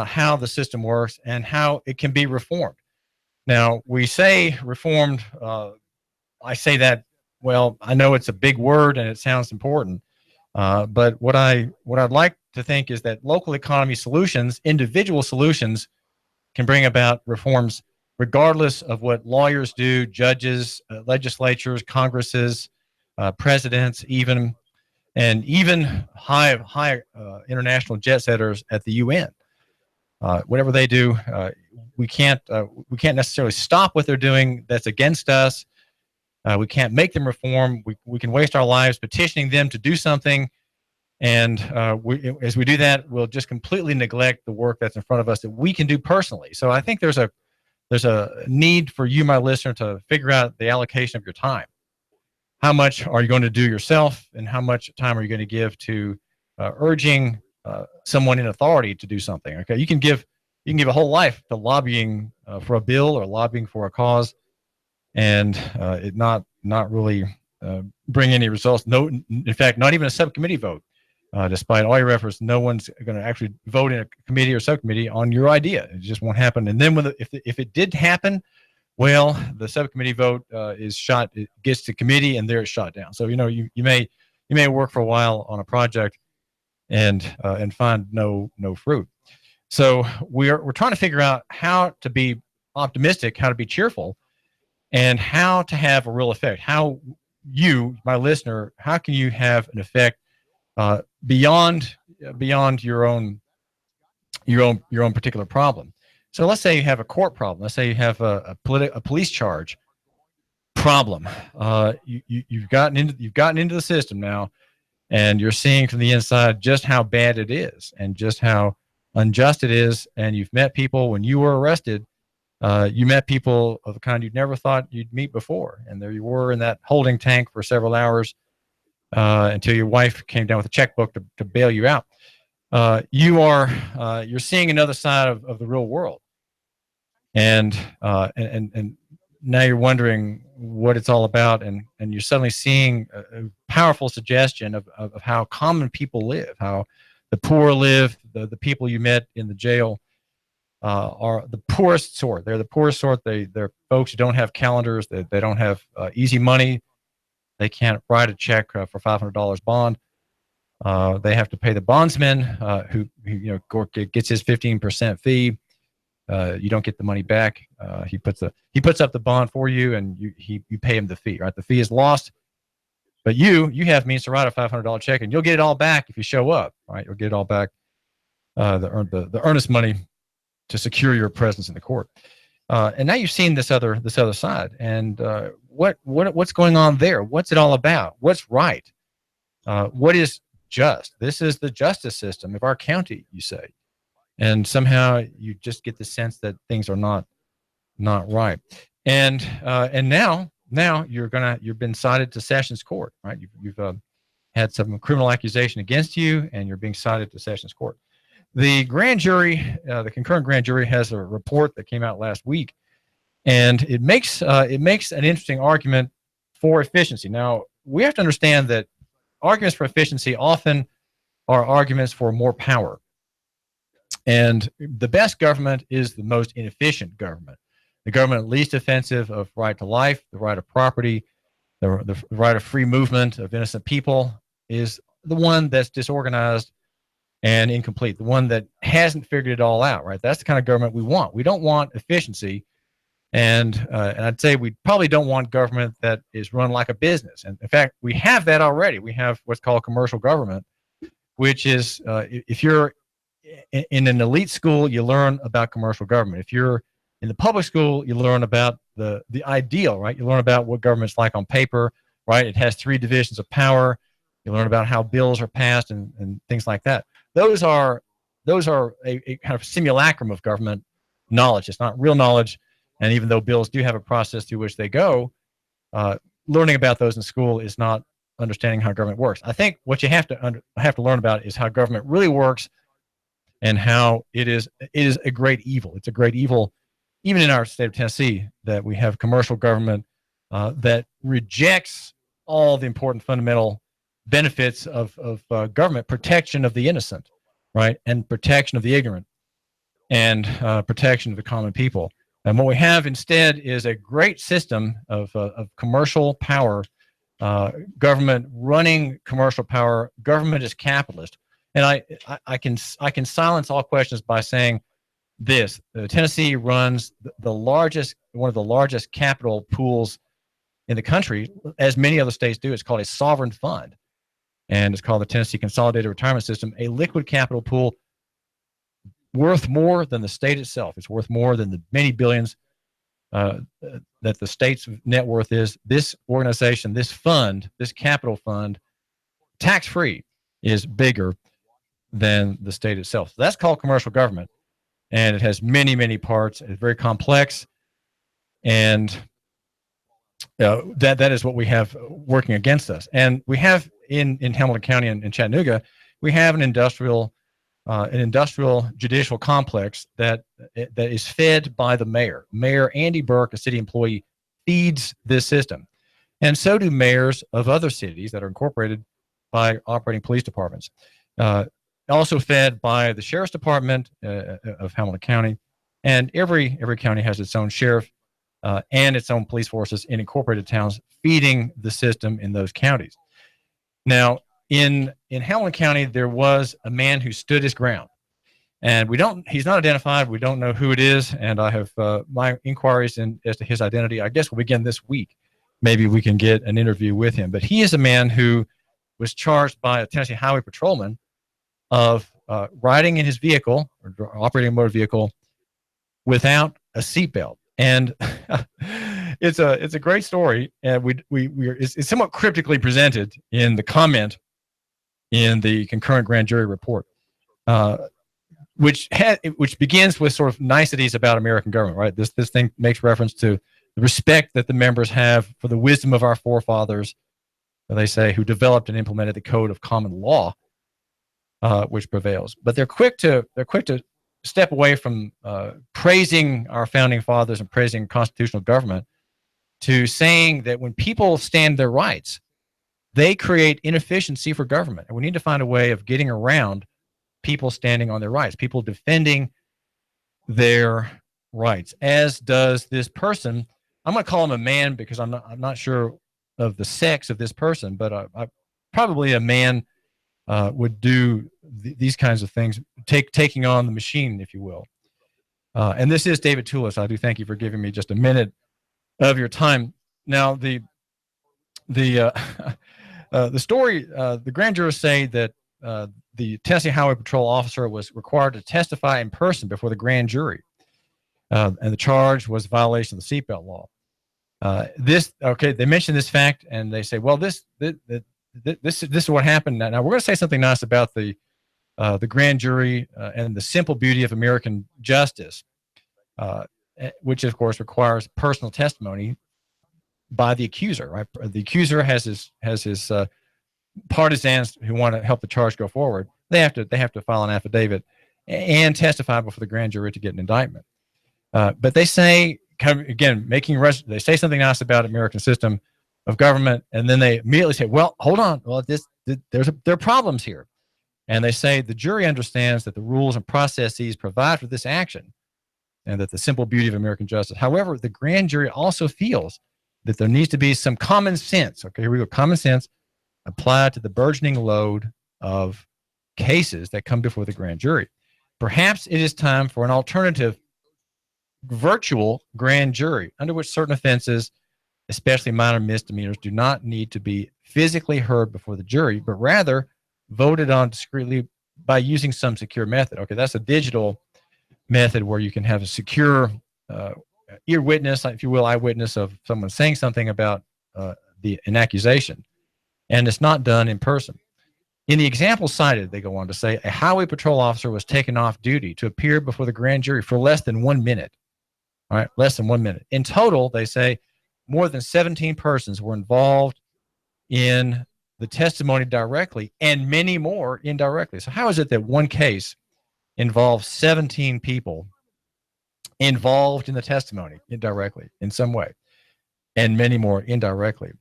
S1: how the system works and how it can be reformed. Now, we say reformed. I say that, well, I know it's a big word and it sounds important, but what I'd like to think is that local economy solutions, individual solutions, can bring about reforms regardless of what lawyers do, judges, legislatures, congresses, presidents, even high international jet setters at the UN. Whatever they do, we can't necessarily stop what they're doing. That's against us. We can't make them reform. We can waste our lives petitioning them to do something, and as we do that, we'll just completely neglect the work that's in front of us that we can do personally. So I think there's a need for you, my listener, to figure out the allocation of your time. How much are you going to do yourself, and how much time are you going to give to urging someone in authority to do something? Okay, you can give a whole life to lobbying for a bill or lobbying for a cause, and it not really bring any results. No, in fact, not even a subcommittee vote. Despite all your efforts, no one's going to actually vote in a committee or subcommittee on your idea. It just won't happen. And then if it did happen, well, the subcommittee vote is shot. It gets to committee, and there it's shot down. So you may work for a while on a project and find no fruit. So we're trying to figure out how to be optimistic, how to be cheerful, and how to have a real effect. How you, my listener, how can you have an effect beyond your own particular problem? So let's say you have a court problem. Let's say you have a police charge problem. You've gotten into the system now, and you're seeing from the inside just how bad it is and just how unjust it is. And you've met people when you were arrested. You met people of the kind you'd never thought you'd meet before, and there you were in that holding tank for several hours until your wife came down with a checkbook to bail you out. You're seeing another side of the real world, and now you're wondering what it's all about, and you're suddenly seeing a powerful suggestion of how common people live, how the poor live. The people you met in the jail are the poorest sort. They're the poorest sort. They're folks who don't have calendars. They don't have easy money. They can't write a check for $500 bond. They have to pay the bondsman who gets his 15% fee. You don't get the money back. He puts up the bond for you, and you pay him the fee. Right, the fee is lost, but you have means to write a $500 check, and you'll get it all back if you show up. Right, you'll get it all back. The earnest money to secure your presence in the court. And now you've seen this other side, and what's going on there? What's it all about? What's right? What is just? This is the justice system of our county, you say, and somehow you just get the sense that things are not right. And now you've been cited to Sessions Court, right? You've had some criminal accusation against you, and you're being cited to Sessions Court. The grand jury, the concurrent grand jury, has a report that came out last week, and it makes an interesting argument for efficiency. Now, we have to understand that arguments for efficiency often are arguments for more power, and the best government is the most inefficient government. The government least offensive of right to life, the right of property, the right of free movement of innocent people is the one that's disorganized and incomplete, the one that hasn't figured it all out, right? That's the kind of government we want. We don't want efficiency, and I'd say we probably don't want government that is run like a business. And in fact, we have that already. We have what's called commercial government, which is if you're in an elite school, you learn about commercial government. If you're in the public school, you learn about the ideal, right? You learn about what government's like on paper, right? It has 3 divisions of power. You learn about how bills are passed and things like that. Those are a kind of simulacrum of government knowledge. It's not real knowledge, and even though bills do have a process through which they go, learning about those in school is not understanding how government works. I think what you have to learn about is how government really works, and how it is a great evil. It's a great evil, even in our state of Tennessee, that we have commercial government that rejects all the important fundamental benefits of government: protection of the innocent, right, and protection of the ignorant, and protection of the common people. And what we have instead is a great system of commercial power, government running commercial power. Government is capitalist, and I can silence all questions by saying this: Tennessee runs one of the largest capital pools in the country, as many other states do. It's called a sovereign fund, and it's called the Tennessee Consolidated Retirement System, a liquid capital pool worth more than the state itself. It's worth more than the many billions that the state's net worth is. This organization, this fund, this capital fund, tax-free, is bigger than the state itself. So that's called commercial government, and it has many, many parts. It's very complex, and that is what we have working against us. And we have in Hamilton County and in Chattanooga, we have an industrial judicial complex that is fed by the mayor. Mayor Andy Burke, a city employee, feeds this system, and so do mayors of other cities that are incorporated by operating police departments. Also fed by the sheriff's department of Hamilton County, and every county has its own sheriff and its own police forces in incorporated towns feeding the system in those counties. Now, in Hamilton County, there was a man who stood his ground, And he's not identified. We don't know who it is. And I have my inquiries as to his identity, I guess, will begin this week. Maybe we can get an interview with him. But he is a man who was charged by a Tennessee highway patrolman of riding in his vehicle or operating a motor vehicle without a seatbelt. And it's a great story. And it's somewhat cryptically presented in the comment in the concurrent grand jury report. Which begins with sort of niceties about American government, right? This thing makes reference to the respect that the members have for the wisdom of our forefathers, they say, who developed and implemented the code of common law, which prevails. But they're quick to step away from praising our founding fathers and praising constitutional government to saying that when people stand their rights, they create inefficiency for government, and we need to find a way of getting around people standing on their rights, people defending their rights, as does this person. I'm going to call him a man because I'm not sure of the sex of this person, but probably a man would do these kinds of things, taking on the machine, if you will. And this is David Tulis. I do thank you for giving me just a minute of your time. Now, the story, the grand jurors say that the Tennessee Highway Patrol officer was required to testify in person before the grand jury, and the charge was violation of the seatbelt law. They mention this fact, and they say, well, this is what happened. Now we're going to say something nice about the grand jury and the simple beauty of American justice, which of course requires personal testimony by the accuser. Right? The accuser has his partisans who want to help the charge go forward. They have to file an affidavit and testify before the grand jury to get an indictment. But they say, again, they say something nice about American system of government, and then they immediately say, well, hold on, well, there are problems here. And they say the jury understands that the rules and processes provide for this action and that the simple beauty of American justice. However, the grand jury also feels that there needs to be some common sense. Okay, here we go. Common sense applied to the burgeoning load of cases that come before the grand jury. Perhaps it is time for an alternative virtual grand jury under which certain offenses, especially minor misdemeanors, do not need to be physically heard before the jury, but rather voted on discreetly by using some secure method. Okay, that's a digital method where you can have a secure ear witness, if you will, eyewitness of someone saying something about an accusation. And it's not done in person. In the example cited, they go on to say, a highway patrol officer was taken off duty to appear before the grand jury for less than 1 minute. All right, less than 1 minute. In total, they say more than 17 persons were involved in the testimony directly and many more indirectly. So how is it that one case involves 17 people involved in the testimony indirectly in some way and many more indirectly?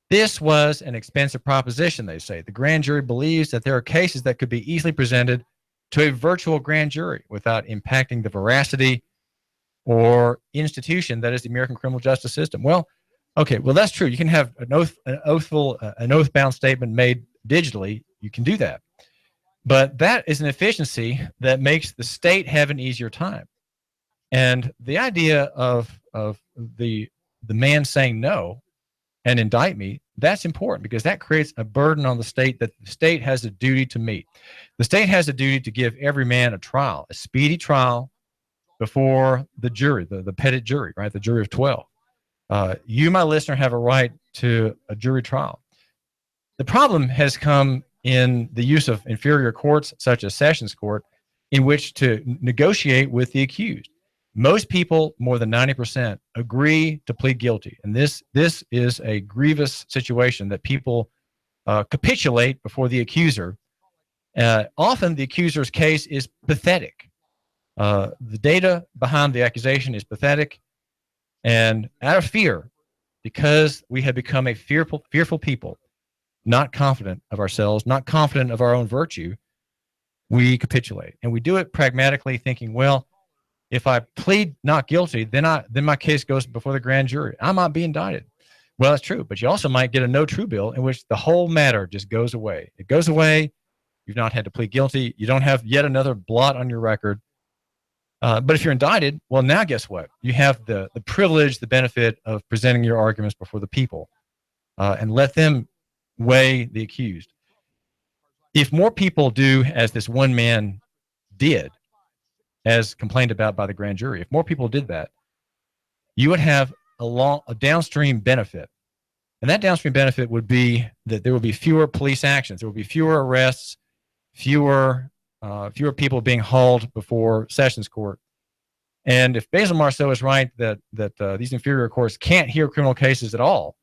S1: This was an expensive proposition, they say. The grand jury believes that there are cases that could be easily presented to a virtual grand jury without impacting the veracity or institution that is the American criminal justice system. Well, okay, well, that's true. You can have an oath-bound statement made digitally. You can do that. But that is an efficiency that makes the state have an easier time. And the idea of the man saying no and indict me, that's important because that creates a burden on the state that the state has a duty to meet. The state has a duty to give every man a trial, a speedy trial before the jury, the petit jury, right? The jury of 12. You, my listener, have a right to a jury trial. The problem has come in the use of inferior courts, such as Sessions Court, in which to negotiate with the accused. Most people, more than 90%, agree to plead guilty. And this is a grievous situation that people capitulate before the accuser. Often the accuser's case is pathetic. The data behind the accusation is pathetic. And out of fear, because we have become a fearful people, not confident of ourselves, not confident of our own virtue, we capitulate. And we do it pragmatically, thinking, well, if I plead not guilty, then my case goes before the grand jury. I might be indicted. Well, that's true, but you also might get a no true bill in which the whole matter just goes away. It goes away. You've not had to plead guilty. You don't have yet another blot on your record. But if you're indicted, well, now guess what? You have the privilege, the benefit of presenting your arguments before the people and let them weigh the accused. If more people do as this one man did, as complained about by the grand jury, if more people did that, you would have a downstream benefit. And that downstream benefit would be that there would be fewer police actions. There would be fewer arrests, fewer people being hauled before Sessions Court. And if Basil Marceau is right that these inferior courts can't hear criminal cases at all,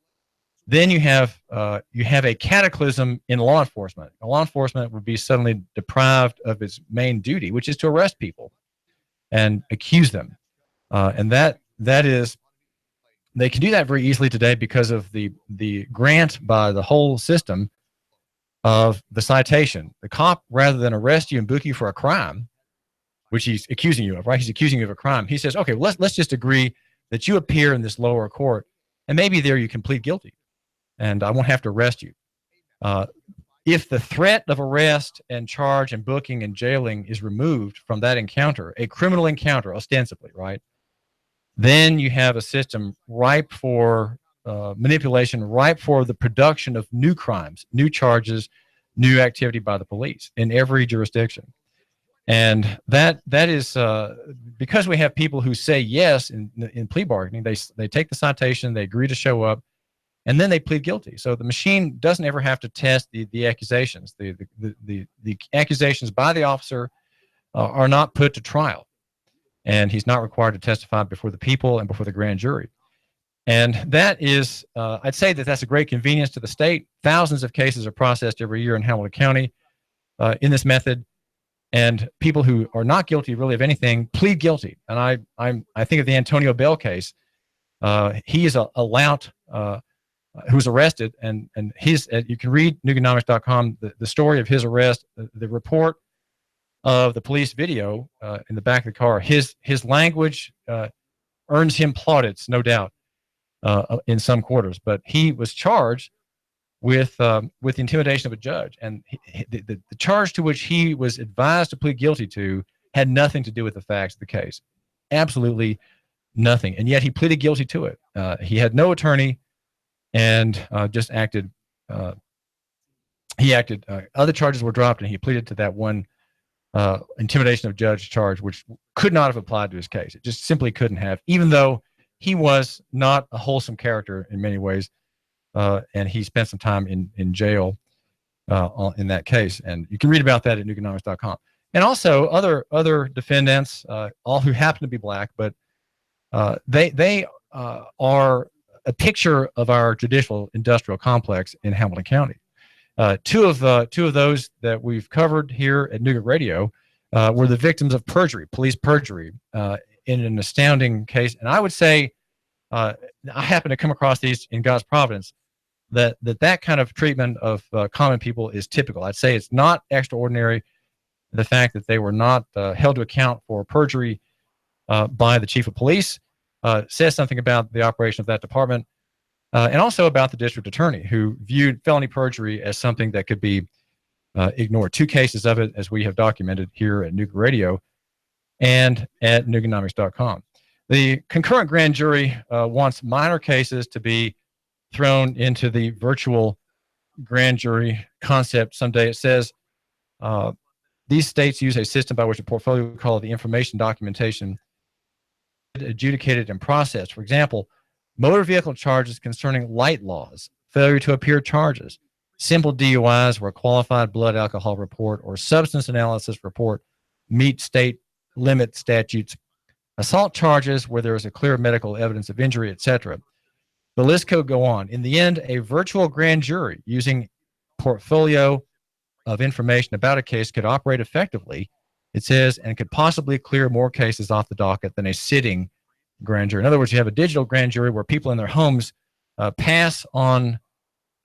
S1: then you have a cataclysm in law enforcement. Law enforcement would be suddenly deprived of its main duty, which is to arrest people and accuse them. And that is, they can do that very easily today because of the grant by the whole system of the citation. The cop, rather than arrest you and book you for a crime, which he's accusing you of, right? He's accusing you of a crime. He says, okay, let's just agree that you appear in this lower court, and maybe there you can plead guilty, and I won't have to arrest you. If the threat of arrest and charge and booking and jailing is removed from that encounter, a criminal encounter, ostensibly, right? Then you have a system ripe for manipulation, ripe for the production of new crimes, new charges, new activity by the police in every jurisdiction. And that is because we have people who say yes in plea bargaining. They take the citation, they agree to show up, and then they plead guilty. So the machine doesn't ever have to test the accusations. The accusations by the officer are not put to trial. And he's not required to testify before the people and before the grand jury. And that is, I'd say that's a great convenience to the state. Thousands of cases are processed every year in Hamilton County in this method. And people who are not guilty really of anything plead guilty. And I think of the Antonio Bell case. He is a lout who was arrested, and you can read Nooganomics.com the story of his arrest, the report of the police video in the back of the car. His language earns him plaudits, no doubt, in some quarters. But he was charged with the intimidation of a judge, and the charge to which he was advised to plead guilty to had nothing to do with the facts of the case, absolutely nothing. And yet he pleaded guilty to it. He had no attorney, and just acted. He acted. Other charges were dropped, and he pleaded to that one intimidation of judge charge, which could not have applied to his case. It just simply couldn't have, even though he was not a wholesome character in many ways. And he spent some time in jail in that case. And you can read about that at Nooganomics.com. And also other defendants, all who happen to be black, but they are a picture of our judicial industrial complex in Hamilton County. Two of those that we've covered here at Nooga Radio were the victims of perjury, police perjury, in an astounding case. And I would say, I happen to come across these in God's providence, that kind of treatment of common people is typical. I'd say it's not extraordinary. The fact that they were not held to account for perjury by the chief of police says something about the operation of that department, and also about the district attorney, who viewed felony perjury as something that could be ignored. 2 cases of it, as we have documented here at Nooga Radio and at Nooganomics.com. The concurrent grand jury wants minor cases to be thrown into the virtual grand jury concept someday. It says these states use a system by which a portfolio called the information documentation adjudicated and processed. For example, motor vehicle charges concerning light laws, failure to appear charges, simple DUIs where qualified blood alcohol report or substance analysis report meet state limit statutes, assault charges where there is a clear medical evidence of injury, etc. The list could go on. In the end, a virtual grand jury using portfolio of information about a case could operate effectively, it says, and could possibly clear more cases off the docket than a sitting grand jury. In other words, you have a digital grand jury where people in their homes pass on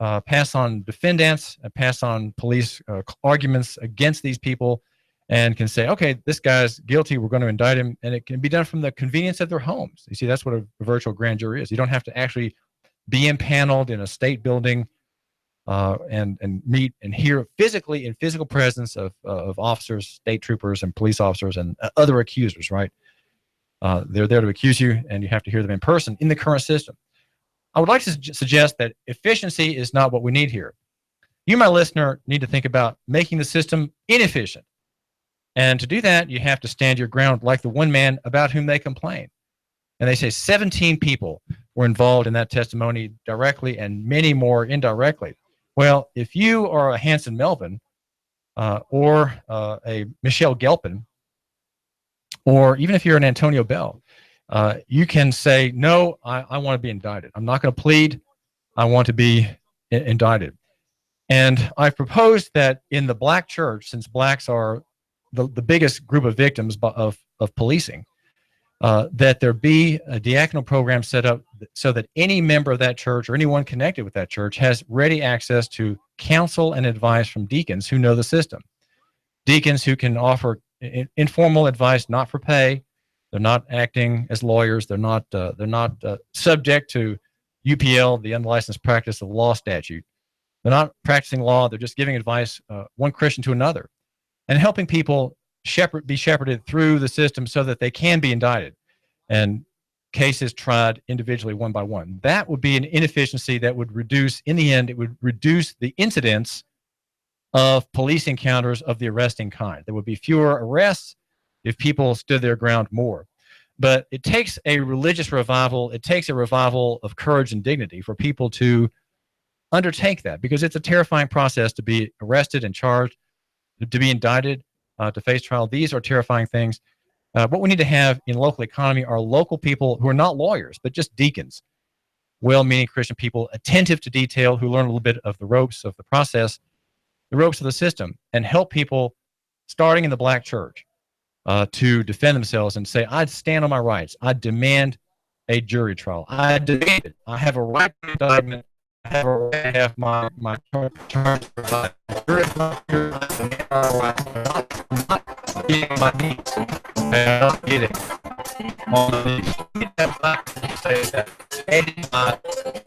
S1: defendants, pass on police arguments against these people, and can say, okay, this guy's guilty, we're going to indict him, and it can be done from the convenience of their homes. You see, that's what a virtual grand jury is. You don't have to actually be impaneled in a state building and meet and hear physically in physical presence of officers, state troopers, and police officers and other accusers, right? They're there to accuse you, and you have to hear them in person in the current system. I would like to suggest that efficiency is not what we need here. You, my listener, need to think about making the system inefficient. And to do that, you have to stand your ground like the one man about whom they complain. And they say 17 people were involved in that testimony directly and many more indirectly. Well, if you are a Hanson Melvin or a Michelle Gelpin, or even if you're an Antonio Bell, you can say, no, I want to be indicted. I'm not going to plead. I want to be indicted. And I've proposed that in the black church, since blacks are the biggest group of victims of policing, that there be a diaconal program set up so that any member of that church or anyone connected with that church has ready access to counsel and advice from deacons who know the system. Deacons who can offer informal advice, not for pay. They're not acting as lawyers. They're not subject to UPL, the unlicensed practice of law statute. They're not practicing law. They're just giving advice, one Christian to another, and helping people be shepherded through the system so that they can be indicted and cases tried individually one by one. That would be an inefficiency that would reduce, in the end, it would reduce the incidence of police encounters of the arresting kind. There would be fewer arrests if people stood their ground more. But it takes a religious revival. It takes a revival of courage and dignity for people to undertake that, because it's a terrifying process to be arrested and charged, to be indicted, to face trial. These are terrifying things. What we need to have in local economy are local people who are not lawyers, but just deacons, well-meaning Christian people, attentive to detail, who learn a little bit of the ropes of the process, the ropes of the system, and help people, starting in the black church, to defend themselves and say, I stand on my rights. I demand a jury trial. I demand it. I have a right to indictment. I have a right to have my terms provided. Jury is not here. I demand our rights. I'm not getting my needs. I'm not getting on the knees. We have black people say that, aided by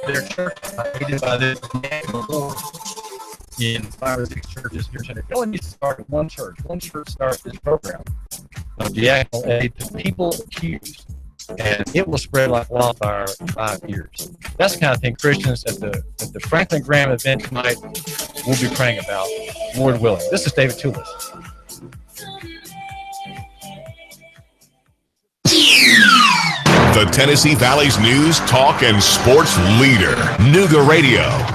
S1: their church, aided by this national Lord, in 5 or 6 churches here in Chattanooga. No one needs to start at one church. One church starts this program of diaconal aid to people accused, and it will spread like wildfire in 5 years. That's the kind of thing Christians at the Franklin Graham event tonight will be praying about, Lord willing. This is David Tulis.
S2: The Tennessee Valley's news, talk, and sports leader, Nooga Radio,